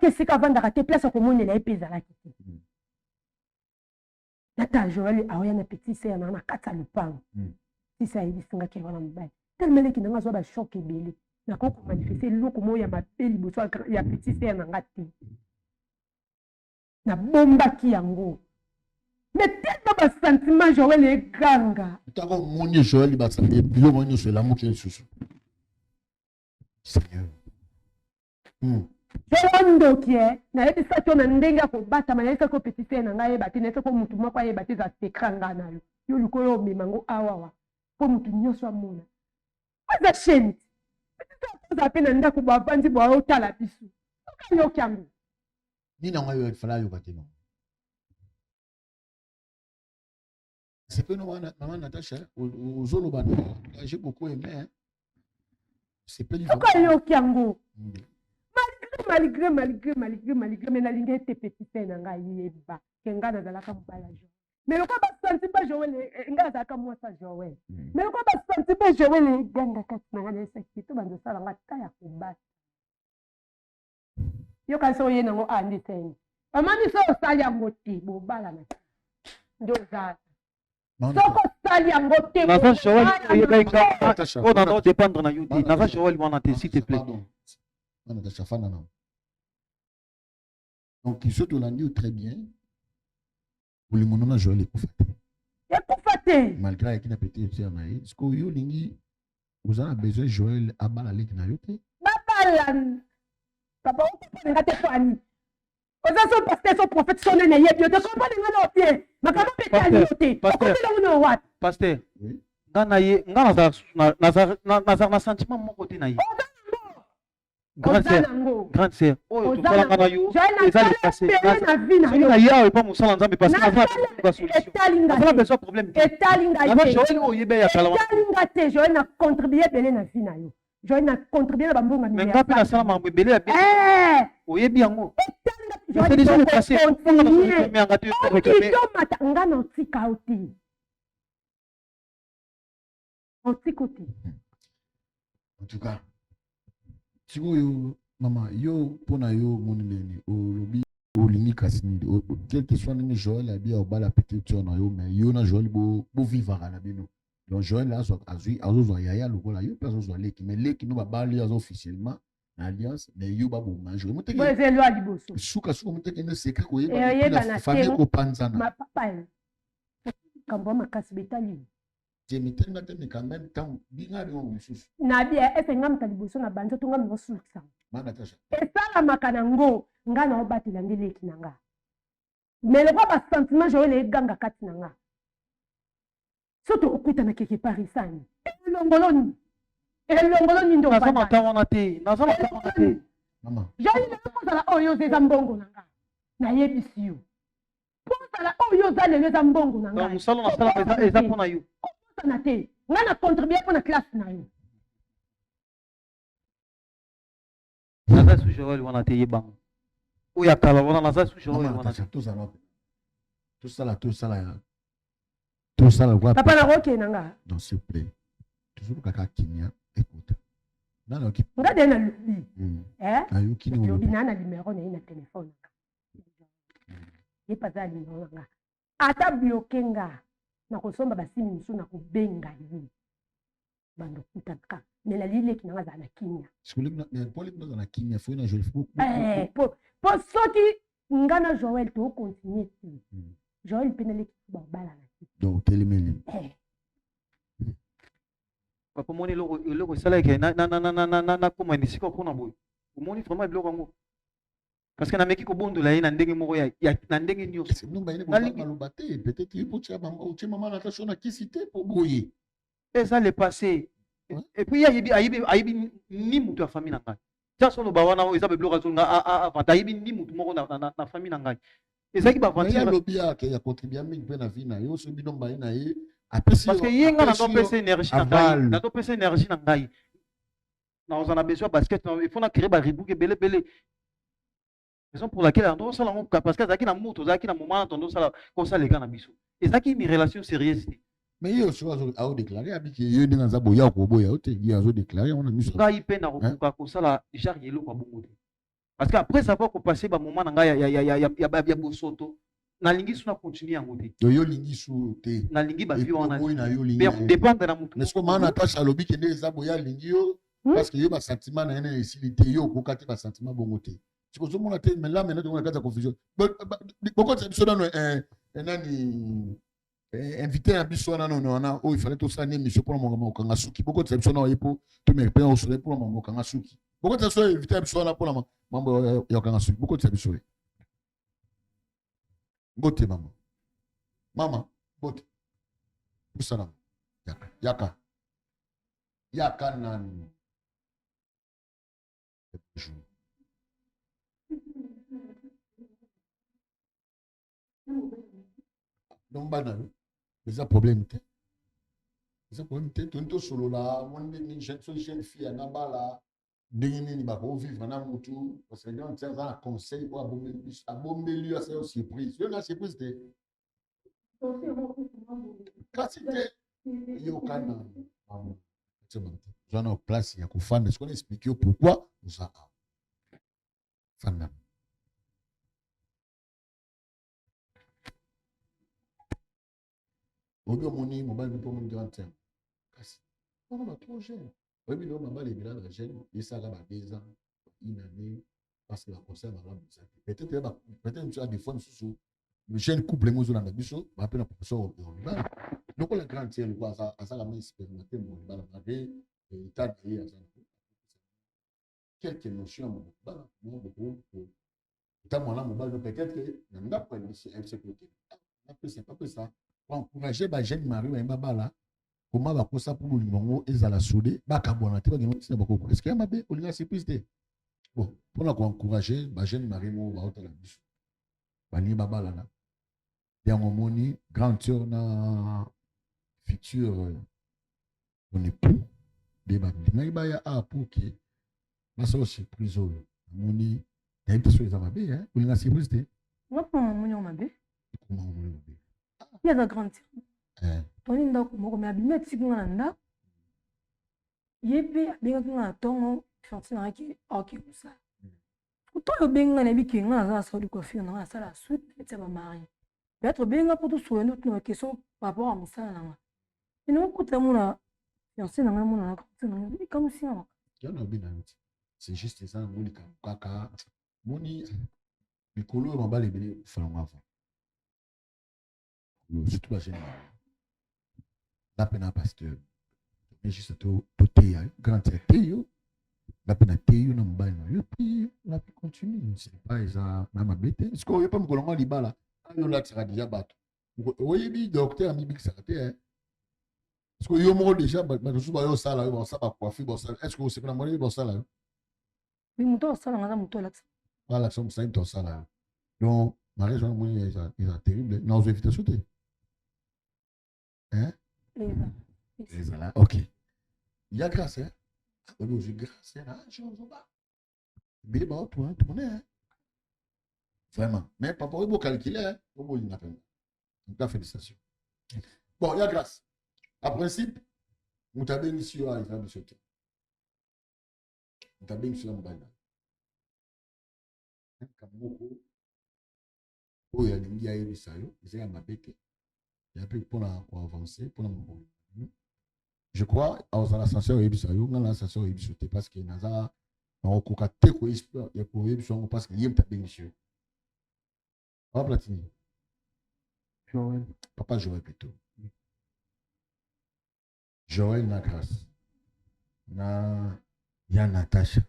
Speaker 1: que c'est qu'avant d'arrêter place au monde la épée la kiti. Nata Joël aoya na petit sœur na kata lupango. Si ça yi singa ke wana mbai. Tellement ki na zo ba choc ebele. Na ko manifester loko moya mapeli boso ya petit sœur na ngati. Na bomba ki yango. Mais tellement ba sentiment Joël e ganga.
Speaker 3: Tako moni Joël ba sentiment bilo moni sur l'amour qui est sous. Seigneur.
Speaker 1: Jondo qui est na yebi sa to na ndenga ko bata ma yesa ko petit sœur na ngai bati na yesa ko mutu moko ye bati za sekranga na yo. Yo luko yo memango awawa. Po mutu nyoso amona. Aza shame. Petit sœur pena ndako ba bandi bo otala bisu. Okanyo kyangu.
Speaker 3: Ni na ngai yo fala yo batino. C'est que nous maman Natacha aux Zolobano, j'ai beaucoup aimé. C'est pas du tout.
Speaker 1: Okanyo kyangu. Malgré mais na linga te petit sœur na ngai yeba kenga na zalaka mbala jo mais le quoi ba senti ba Joël nga zaka moi ça Joël mais le quoi ba senti ba Joël ganga kati na ngai seki to bando sala nga ta ya kubata yo ka so yena ngo andi sen amani so sali ngoti bo bala na ndo za soko sali ngoti
Speaker 2: na Joël yeba nga on a dépendre na yuti na Joël wana te s'il te plaît.
Speaker 3: Donc, il se te l'a dit très bien. Pour le moment, Joël est
Speaker 1: couffaté.
Speaker 3: Malgré qu'il n'a pas été aussi en aïe. Est-ce que vous avez besoin de Joël à balaler qui n'a pas été?
Speaker 1: Babalan. Papa, on peut pas te soigner. Vous avez pasteur, son prophète, son aîné, il y a bien de comprendre les pieds. Ma camarade peut aller noter.
Speaker 2: Pasteur. Oui. Dans sentiment mon côté naïe. Grande sœur, oh, tu parles de yo. Ça les passé. Na ya pas mon salant mais parce que na solution. Ça besoin problème. Joël o yebe ya kala.
Speaker 1: Joël na contribué belé na vie na yo. Joël na contribué na bambonga mi.
Speaker 2: Mais ngapi na sala mambo belé ya. O yebi yango. C'est déjà le passé. On a mais ngati yo réclamer.
Speaker 1: Nga na tika oti. Otikoti.
Speaker 3: En tout cas, yo maman yo pona yo monene o lobi o lingi kasini quel que soit ni Joël a bien au bas la petite na yo mais yo na Joël bo vivre na bino donc Joël là so azui azo yaya lokola yo personne zo leki mais leki no ba bali azo officiellement na alliance mais yo ba bo manger muteke
Speaker 1: moi c'est loi liboso
Speaker 3: suka muteke ne secret ko yeba famille ko panzana
Speaker 1: ma papa kambo makasi betali
Speaker 3: quand même tant
Speaker 1: na bia ese ngam taliboso na banjo to ngam mosulisa
Speaker 3: mana tasha
Speaker 1: esala makanango nga na obatela ndeleki nanga mais le quoi ba sentiment Joël e ganga kati nanga surtout okuta na quelque part isani elongoloni ndo
Speaker 2: na sama tawana te
Speaker 3: Maman.
Speaker 1: Joël kozala oyo eza mbongo na nga nayebisi yo kozala oyo eza lelo eza mbongo na nga
Speaker 2: mosala nasala eza mpona yo
Speaker 1: kosana te nga na contribue mpona classe na yo
Speaker 2: naza su Joël wana te yebango oyo ya kala wana naza su Joël wana te
Speaker 3: tosala quoi
Speaker 1: papa nakoke na nga
Speaker 3: non s'il vous plaît toujours kaka kimia écoute
Speaker 1: nga de na lobi lobi na na numéro na ye na telefone ye paza numéro na nga ata bloke nga na kosomba basimi mosusu na kobenga ye bando kutaka me na lileki na nga azala na kimia po soki nga na Joël tokontinue te Joël mpe naleki babala na
Speaker 3: donc telemeli
Speaker 2: papa moni eloko esalaki nakoma nisika mpona boye omoni vraiment biloko yango parce que nameki kobondola ye na ndenge moko na ndenge nyonso eza le passé et puis ayebi ni mutu ya famille na ngai tiasi oloba wana oyo eza babiloko azonga avanta ayebi ni mutu moko na famille na ngai ezalaki
Speaker 3: bavantalobi ya contribua mingi mpe na vie na ye oso bino mbai na ye
Speaker 2: parce que ye nga nazopesa énergie na ngai nazopesa énergie na ngai naoza na besoin ya basket il faut na créer baribouke ebelebele raison pour laquelle tozosala yango parce que azalaki na moto ozalaki na moment na tondosala kosala eka na biso ezalaki une relation sérieuse te
Speaker 3: mais ye oso aodéclare abiki ye ndenge aza boya koboya o te ye azodéclare yango na miso
Speaker 2: ngai mpe nakokoka kosala genre eloko ya bongo te parce que après savoir kopase bamoment na ngai ya bosoto nalingi su na continue yango te
Speaker 3: yo lingi su te
Speaker 2: nalingi bavi wana
Speaker 3: dépendre na mutu est-ce que mana Natasha alobi kende eza boya lingi yo parce que yo basentiment na ene esili te yo okoka te basentiment bongo te sikozomona te mais là maintenant tokona kati ya confusion bokotisa biso nano nani invité na biso wana nono wana oyo ifale tosala ne émission mpona mongo mokanga suki bokotisa biso na ye po tomerpe osole mpona mongo mokanga suki bokotisa biso invité na biso wana mpona mambo ya okanga suki bokotisa biso ye bote mama bote pusana yaka nani donc bana eza problème te toni tosolola moni jeune fille anga bala ndenge nini bakovivre na mutu parce que grand aza na conseil po abombeli yo asala yo surprise yo na surprise te kasi te yokana oza na place ya kofanda sikona explike yo pourquoi oza awa fanda obi omoni mobali mpe omoni grand terme kasi wana ba trop jeune oyebi lelo mabali ebila na jeune esala ba 2 ans une année parce que baconseil malamu eza te peut-être mosu adefoi mosusu le jeune couple ngo ozolanda biso bape na professeur ya mibala lokola grand tier lokwa azala ma expérimenté mo mibala malgré état de ye aza quelques notions ya mobala mo ntango wana mobali peut-être que na ndako ya msécurité apesa pour encourager bajeune mari bayemba bala comment bakosa mpo bolingo yango ezala sude bakabwana te bakende ntina bakoko est ce que ya mabe olinga surprise te bon mpona koencourage bajeune mari mo baotala biso balingi babalana yango omoni grand sœur na futur mon époux nde balingaki baya a pour ke basala surprise oyo namoni nayebi te so eza mabe olinga surprise te
Speaker 10: ngapamamoni yango mabe yaza grande toni ndako moko me abimi atiki nga na ndako ye mpe abengaki nga na ntongo fiance nangaki aoke kosala to oyo obengi nga nayebi ke nga naza na salon de coiffure nanga nasala suite neti ya bamarie peut-être obenga mpo tosola nde otuna baquestion par rapport à mosala nanga ene okutela mona fiance nanga mona na grande nanga ekamosi nga
Speaker 3: yana obi na yo ti c'est juste eza nango likambo kaka moni mikolo oyo mabala ebele falongo avant surtout bajeune napena parce que juste toteya grand teyo napena teyo na mobali na yo puis napi continue c'est pas eza na mabe te parce que oyo mpe mokolo ngo libala ayo olatisaka déjà bato oyebi docteur amibikisaka te parce que yo moko déjà bato mosusu bayo osala yo basala bacoiffure basala est ce que osepela mwana yo basala yo
Speaker 10: Oui, mon tour, ça, on a mon tour là.
Speaker 3: Voilà, ça, c'est un ça là. Donc, ma raison, moi, il est terrible. Non, vous évitez de sauter. Hein? Les là. Ok. Il y a grâce, hein? Il y a grâce, hein? Je ne sais pas. Mais bon, toi, tu connais, hein? Vraiment. Mais papa, il faut calculer, hein? Il faut une appel. Donc, félicitations. Bon, il y a grâce. À principe, vous avez une mission à l'examen de sauter. Vous avez une mission à m'bailler. Kamoko, il y a des gens qui sont il y a plus pour avancer, pour je crois, dans l'ascenseur, il y a un ascenseur parce qu'il y a un côté parce qu'il y a un peu Papa Platini.
Speaker 2: Joël.
Speaker 3: Papa Joël plutôt. Joël na grâce. Na ya Natacha.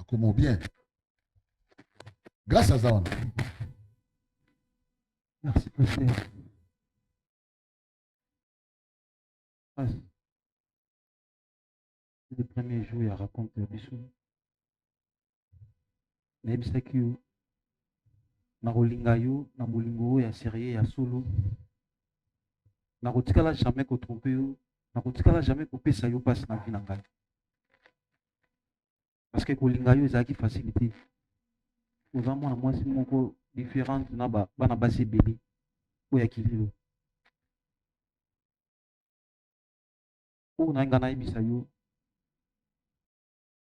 Speaker 3: Comment bien. Grâce à ça.
Speaker 2: Merci, pasteur. C'est le premier jour, il raconte le bisou. Mais il sait que na rolinga yo, na bolingo ya sérieux ya solo. Na rotikala jamais ko tromper yo, na rotikala jamais ko pesa yo passe na vie na ngai. Parce que kolinga yo ezaki facilité. Oza mwana mwasi moko différente na bana basi ebele oyo ya kililo. Oyo na nga nayebisa yo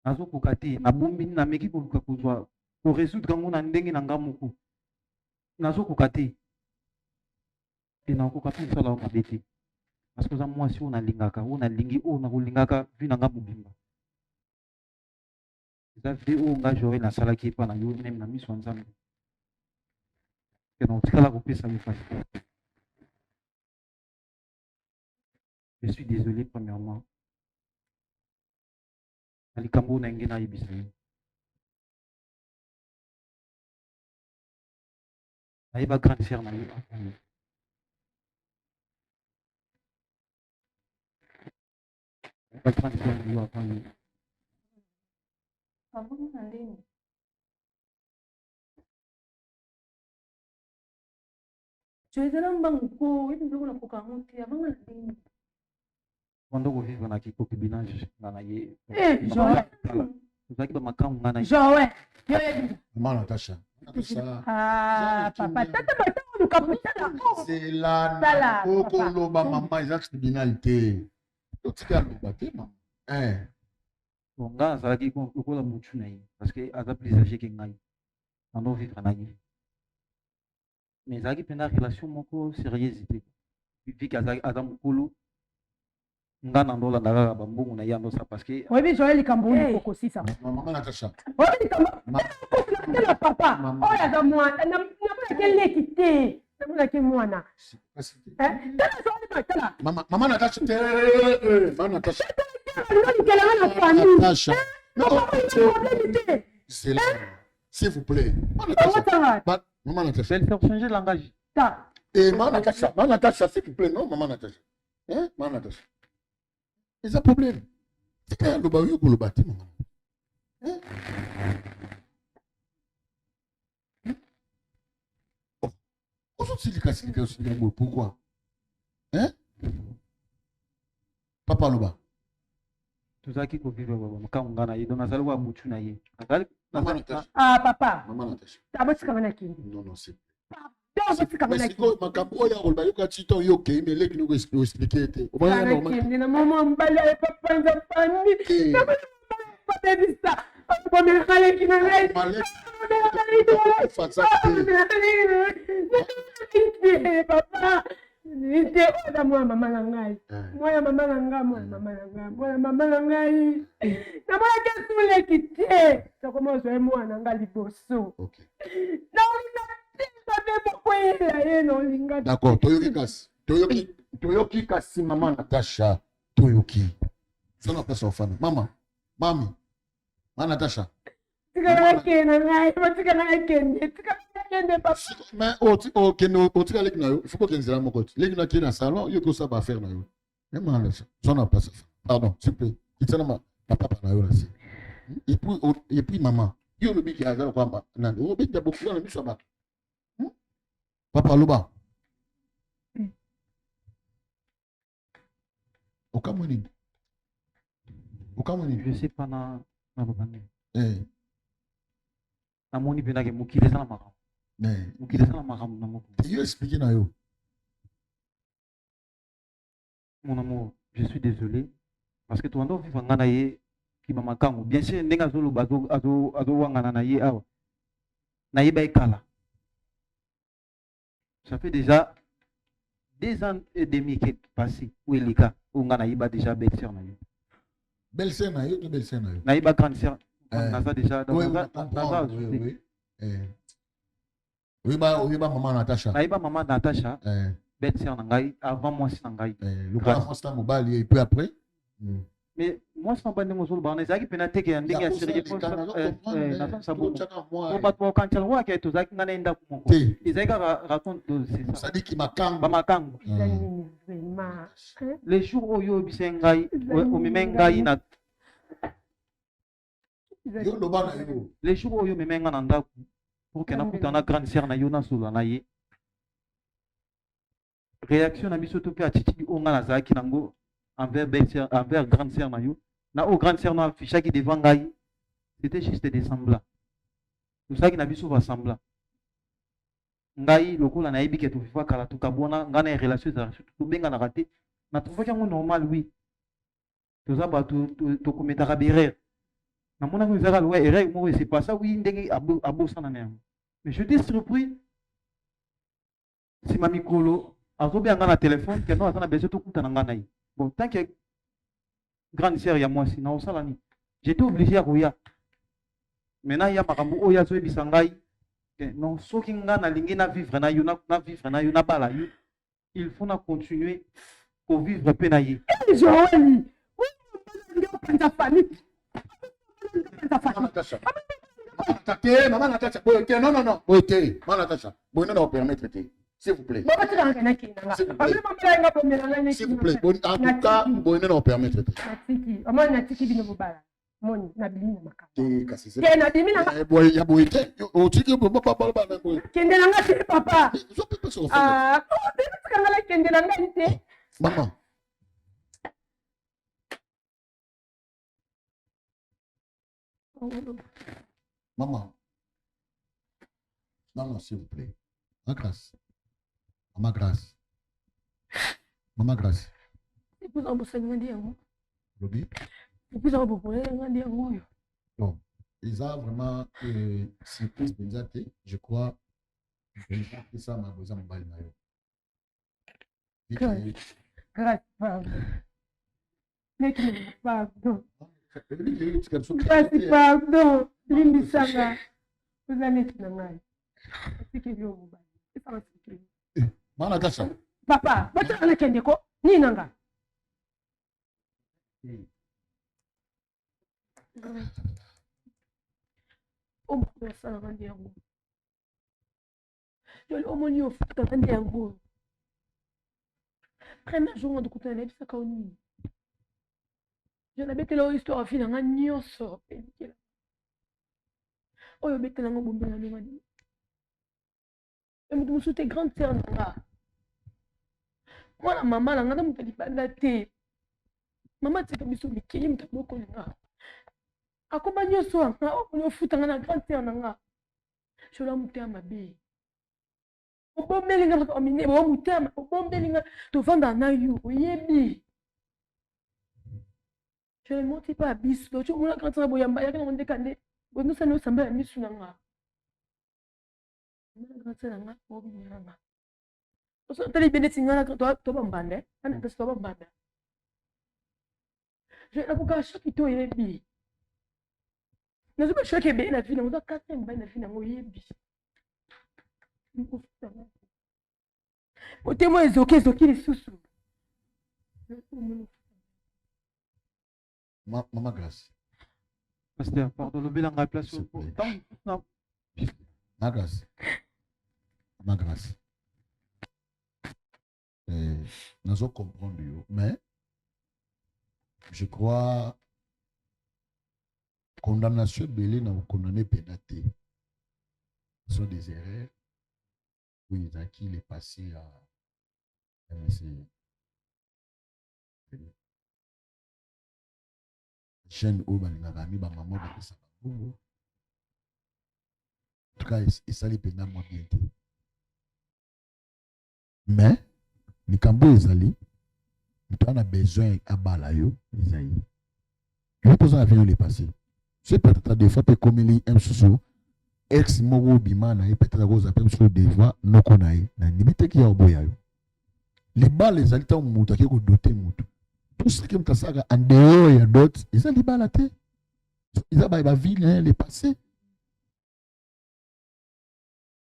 Speaker 2: nazokoka te nabombi nameki koluka kozwa koresoudre yango na ndenge na nga moko nazokoka te e nakoka mpe mosala oyo mabe te parce que oza mwasi oyo nalingaka oyo nalingi oyo nakolingaka vi na nga mobimba eza vie oyo nga Joël nasalaki epa na yo meme na miso ya Nzambe ke nakotikala kopesa yo pasi. Je suis désolé premièrement na likambo na nge nayebisa yo nayeba grande sœur na yo avant yo nayeba grande sœur na yo avant yo
Speaker 10: Avant na ndenge ezala mbangu po yebi biloko na koka yango te avant na ndenge
Speaker 2: Quando eu vivo na Kikoki Binage, lá na Ye.
Speaker 1: Joël.
Speaker 2: Vous avez ma cam, nana.
Speaker 1: Joël.
Speaker 3: Maman Natacha.
Speaker 1: Ah, papa, tata mata on kapitala.
Speaker 3: C'est là. Okolo ba maman ils ont tribunalité. Otika lobate maman. Hein.
Speaker 2: Bon, nga ça qui ko la mutu na ye parce que aza plus âgé que ngai. Ando vivre na ye. Mais ça qui pena relation moko sérieuse te. Puis aza mukulu. Nga na ndola ndaka bambungu na yando ça parce que
Speaker 1: oui Joël likambo ni koko sisa
Speaker 3: maman Natacha
Speaker 1: oui likambo na papa oh ya za mwana na mwana kele kité na mwana ke mwana tala
Speaker 3: maman Natacha maman Natacha
Speaker 1: non kele na famille
Speaker 3: Natacha c'est là s'il vous plaît maman Natacha
Speaker 2: elle fait changer de langage
Speaker 3: et maman Natacha s'il vous plaît non maman Natacha hein maman Natacha. C'est un problème. C'est quand le baril pour le bâtiment. Pourquoi? Hein? Papa Loba.
Speaker 2: Tout ça qui peut vivre, quand on gagne, on a salué à Moutou Naye.
Speaker 1: Ah, papa.
Speaker 3: Maman Natacha.
Speaker 1: T'as pas de qui?
Speaker 3: Non, non, c'est.
Speaker 1: Mais
Speaker 3: makambo ya kolba yoka tito yoke mais leki no expliquer te o bana normal
Speaker 1: na maman mbala papa nza fami pas de ça pas me xale ki na lay papa ni te oda moi mama na ngai moi mama na ngai moi mama na ngai moi mama na ngai na moi ke sule ki te ça commence moi na ngai liboso
Speaker 3: OK
Speaker 1: na
Speaker 3: d'accord, Toyoki kasi maman Natacha, Toyoki. Ça n'a pas son fan. Maman, mami, maman Natacha.
Speaker 1: Mais
Speaker 3: il faut pas qu'il y ait un mot. Les gens qui sont dans le salon, il y a ça à faire. Ça n'a pas ça. Pardon, s'il vous plaît. Il y a papa là. Et puis maman. Il y a le big qui a quoi? On bête beaucoup dans le mission. Papa Loba. Au Cameroun.
Speaker 2: Je sais pas na babane. Na moni bena ke mukile sana makam. Mukile sana makam na moko.
Speaker 3: Tu expliquer na yo.
Speaker 2: Mon amour, je suis désolé parce que tu dois vivre ngana ye ki mama kango. Bien sûr ndenga zolo bazo wangana na ye awa. Na ye ba ekala. Ça fait déjà 2 ans et demi qui est passé. Où est le cas? Où ngana ye ba déjà belle-sœur na yo.
Speaker 3: Belle-sœur na yo, belle-sœur na yo.
Speaker 2: Na ye ba grande sœur. On a ça déjà dans
Speaker 3: oui, oui, maman Natacha.
Speaker 2: Na ye ba maman Natacha. Belle-sœur na ngai avant moi si na ngai.
Speaker 3: Le grand constat mobile et puis après.
Speaker 2: Mais moi c'est pas ndemo zolo bana zaki penate ke ndenge ya série pour ça na ça bon on va pas quand tu vois que tu zaki ngana enda kumoko izaka raconte c'est ça
Speaker 3: ça dit qui makango
Speaker 2: ba makango les jours oyo bisengai o mimengai na
Speaker 3: yo lo bana yo
Speaker 2: les jours oyo mimenga na ndaku pour que na kutana grande sœur na yo na solo na ye réaction na biso to pe atiti o ngana zaki nango envers belle-sœur, envers grande sœur Mayo. Na au grande sœur na ficha qui devant Gaï. C'était juste des semblants. Tout ça qui n'a vu souvent semblant. Gaï, le coup la naïbi qui est tout fois kala tout kabona, ngana relation ça tout benga na raté. Na trouvé qu'il normal oui. Tout ça ba tout commettre rabérer. Na mona nous zara ouais erreur moi c'est pas ça oui ndenge abo ça na nem. Mais je suis surpris. Si mami kolo azobe ngana téléphone que non azana besoin tout kuta na ngana yi. Bon, tant que grande sœur, il y a moi, sinon, j'étais obligé à rouiller. Maintenant, il y a Makambo, il y a Zoé Bisangai. Non, ceux qui ont vivre, il faut continuer pour vivre penaillé.
Speaker 1: Joël,
Speaker 3: maman Natacha, non, maman Natacha, non, permettre. S'il vous plaît. S'il vous plaît. En tout cas, vous ne nous permettre. Maman. Maman. Non, s'il vous plaît. En grâce. Maman Grâce. Maman Grâce. Bon, ils ont vraiment surprise, je crois. Que ça m'a besoin de m'aller.
Speaker 1: Grâce, pardon. Pardon. Grâce, pardon. Limbisanga. Vous allez être normal. C'est que je vous baille.
Speaker 3: Natacha.
Speaker 1: Papa, bacha ana kende ko ni nanga. O mo sala ngandi yango. Yo o mo ni ofuta ngandi yango. Premier jour de kutana na bisa kauni. Je na betela histoire fina nga nyonso pelikela. Oyo betela nga bombe na ngani. Je suis une grande sœur. Moi, la maman, la maman, elle a dit, maman, c'est comme si elle était beaucoup de gens. Accompagnez soi, on fout dans la grande sœur. Je l'ai monté à ma bille. Au bon bélinga, on m'a monté à ma bon bélinga, tu vends dans un you, oui, je ne monte pas à bis. Tu vois, quand on a boyamba, il y a un décalé. Nous sommes à Missunanga. So tali bene singana to bambande ana to so bambanda je na ko ka shoki to yebi na zo shoki be na fina mo ka temba na fina mo yebi o temo ezoki lisusu
Speaker 3: Maman Grâce.
Speaker 2: Pasteur, pardon, le bilan à place pour tant.
Speaker 3: Ma grâce. Ma grâce. Nous allons comprendre, mais je crois condamnation belé na condamné pénaté. Ce sont des erreurs. Oui, il est passé à MSC. Chaîne au Balinagami, maman, en tout cas, ça les pénal moins bien. Mais, les Cambo Ezali, on a besoin à Balayo, Esaïe. Je pose un avion les passer. C'est peut-être des fois, comme il est un sous ex mogo bimana et peut-être à appelle sur des voix non konaï. Na limite qui a au boyayo. Les balles, les alta mouta qui ont doté moutou. Tout ce qui me saga en dehors et d'autres, ils ont les balles à terre. Ils ont la ville, les passés.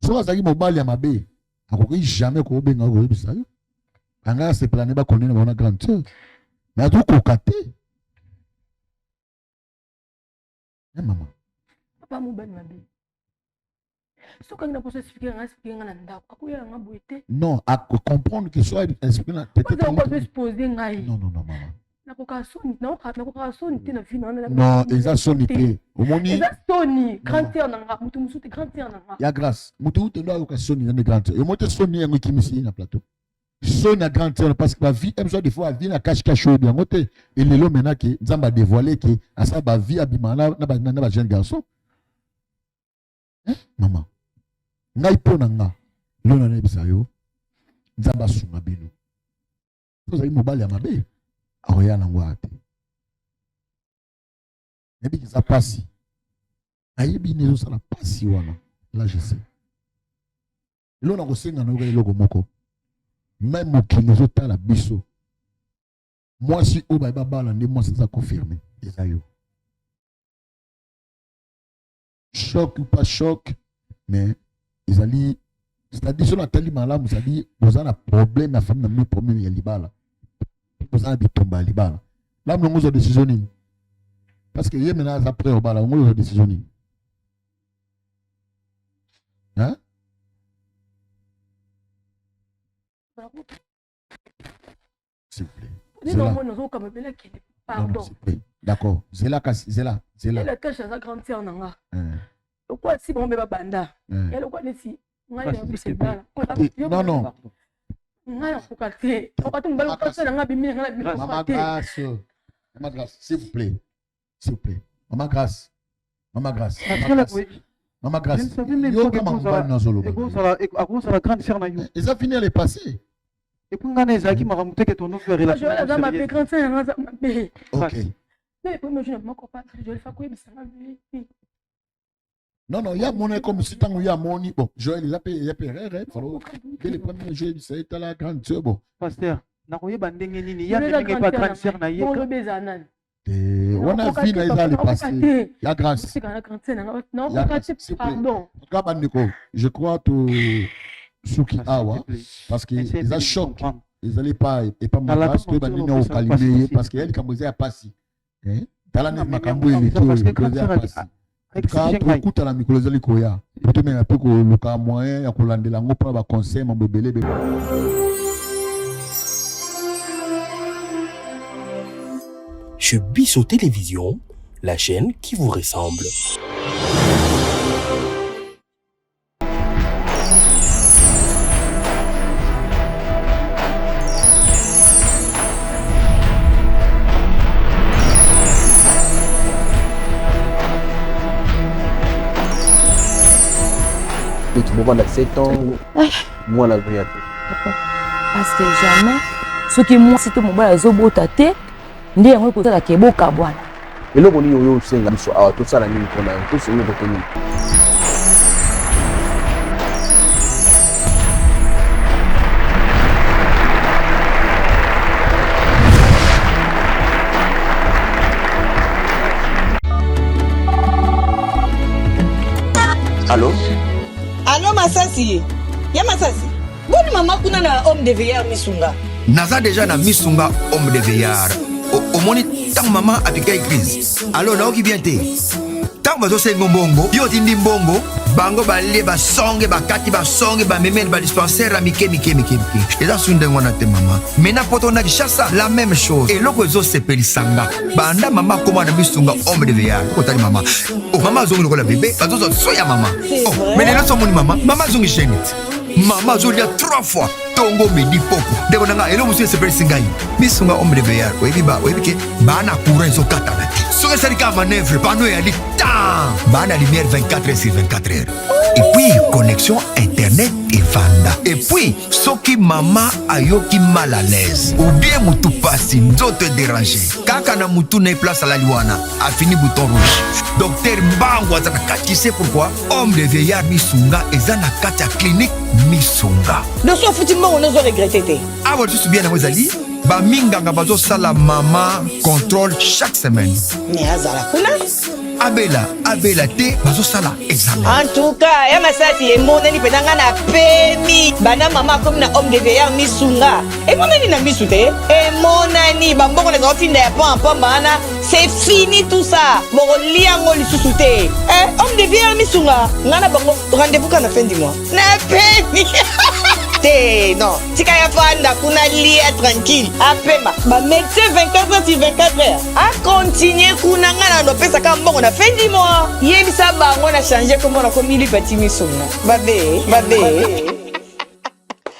Speaker 3: So azaki mobile ya mabe. Akoki jamais ko benga ko bisayo. Anga se planer ba connaître na grande sœur. Mais a tout kokaté. Maman.
Speaker 10: Papa mobile mabe. So quand il a posé expliquer nga ndako. Akuya nga boité.
Speaker 3: Non, à comprendre que soit expliquer peut-être.
Speaker 10: On peut se poser ngai.
Speaker 3: Non, maman.
Speaker 10: Non,
Speaker 3: ils ont sonité.
Speaker 10: Ils ont sonné. Grand terre nanga. Mutu musuti grand terre nanga.
Speaker 3: Ya grâce. Mutu te doit que sonné dans grand terre. Et moi te sonné un qui ici na plateau. Sonné na grand terre parce que la vie aime ça des fois vie na cache bien côté. Et les lots maintenant que Nzamba dévoilé que à ça ba vie abimana na ba jeune garçon. Hein maman. Ngai pona nga. Lona na bisayo. Nzamba sunga bino. Vous avez mobile ya mabe. Aoya na ngwate. Nebi kiza pasi. Ayebi nezo sala pasi wana. Là je sais. Lo na kosenga na yoka eloko moko. Même mokili zo tala biso. Moi si o ba bala ndi moi ça confirmer. Esayo. Choc ou pas choc, mais ils allaient c'est-à-dire sur la télé malamu c'est-à-dire vous avez un problème la femme n'a même problème ya libala. Vous avez tombé à Libala. Là, nous avons décision. Parce que maintenant, après, on a une décision. Hein? S'il vous plaît. Pardon. D'accord. Zéla.
Speaker 10: Elle a caché sa grande sœur. Pourquoi si on va banda? Elle a quoi ici?
Speaker 3: Non.
Speaker 10: Maman
Speaker 3: Grâce, s'il vous plaît. Maman Grâce. Ils ont fini à les passer.
Speaker 2: Et puis, on a dit que ton nom fait relation.
Speaker 3: Ok. Non, il y a mon comme si tant il y a mon bon, Joël il a payé il faut que les premiers jeux ça est à la grande sœur bon.
Speaker 2: Pasteur, na koye bandenge nini ya ndenge pas grande sœur na yeka.
Speaker 3: On a vu là les passer. Il y a grâce.
Speaker 10: Non, pardon.
Speaker 3: Je crois que Suki Awa parce que ils a choc. Ils allaient pas et pas mal parce que bandini au calibé parce qu'elle comme vous a passé. Hein? Talane makambo il est écoute la micro les koya peut même un peu que le cas moyen ya kolandela ngo pour ba conseil mon bébé bébé.
Speaker 8: Chez Bisso Télévision, la chaîne qui vous ressemble.
Speaker 9: Pendant 7 ans, moi la vie.
Speaker 7: Parce que jamais, ce qui moi c'était mon bas zobo tate, ndi yango ko tala keboka bwana.
Speaker 9: Eloko ni yo senga biso awa to sala nini kona to senga ko toni.
Speaker 13: Allô? Allô Masasi? Ya Masasi? Boni mama kuna na homme de veillard misunga.
Speaker 14: Naza déjà na misunga homme de veillard. Au moni tant maman avec église. Alors là qui vient té. Tant bazo sengo mbongo, yo tindi mbongo, bango balie basonge bakati basonge bamemeli badispensaire mike eza sunde ngwana te mama mena poto na Kinshasa la même chose eloko ezosepelisanga banda mama koma na bisunga homme de veillard kotali mama oh mama azongi lokola bébé bazozo soya mama oh mais lelo somoni mama azongi génite mama azolia 3 fois tongo midi poko ndeko nanga eloko mosusu esepelisi ngai bisunga homme de veillard oyebi ke bana courant ezokatana te soki esalika manœuvre pano eyali tan bana lumière 24 heures sur 24 heures et puis connexion internet evanda et puis soki mama ayoki mal à l'aise ou bien mutu pasi nzoto déranger kaka na mutu na place alali wana afini bouton rouge docteur mbango aza na kati c'est pourquoi homme de veillard misunga eza na kati ya clinique misunga
Speaker 13: doso futima on ozo regretter te
Speaker 14: awa lisusu bien yango ezali baminganga bazosala mama contrôle chaque semaine
Speaker 13: mais azala kuna
Speaker 14: abela te bazosala examen
Speaker 13: en tout cas ya masasi emonani penanga na pemi bana mama comme na homme de veillard misunga emonani na misu te emonani bamboko na zofinda ya pampa bana c'est fini tout ça bokoliango lisusu te homme de veillard misunga ngana bango rendez-vous quand la fin du mois na pemi non tika ya fanda kuna lia tranquille apema ba médecin 24 heures sur 24 heures a continuer kuna ngana no pesa ka mbongo na fin du mois yebisa bango na changer comment na komili petit misona babe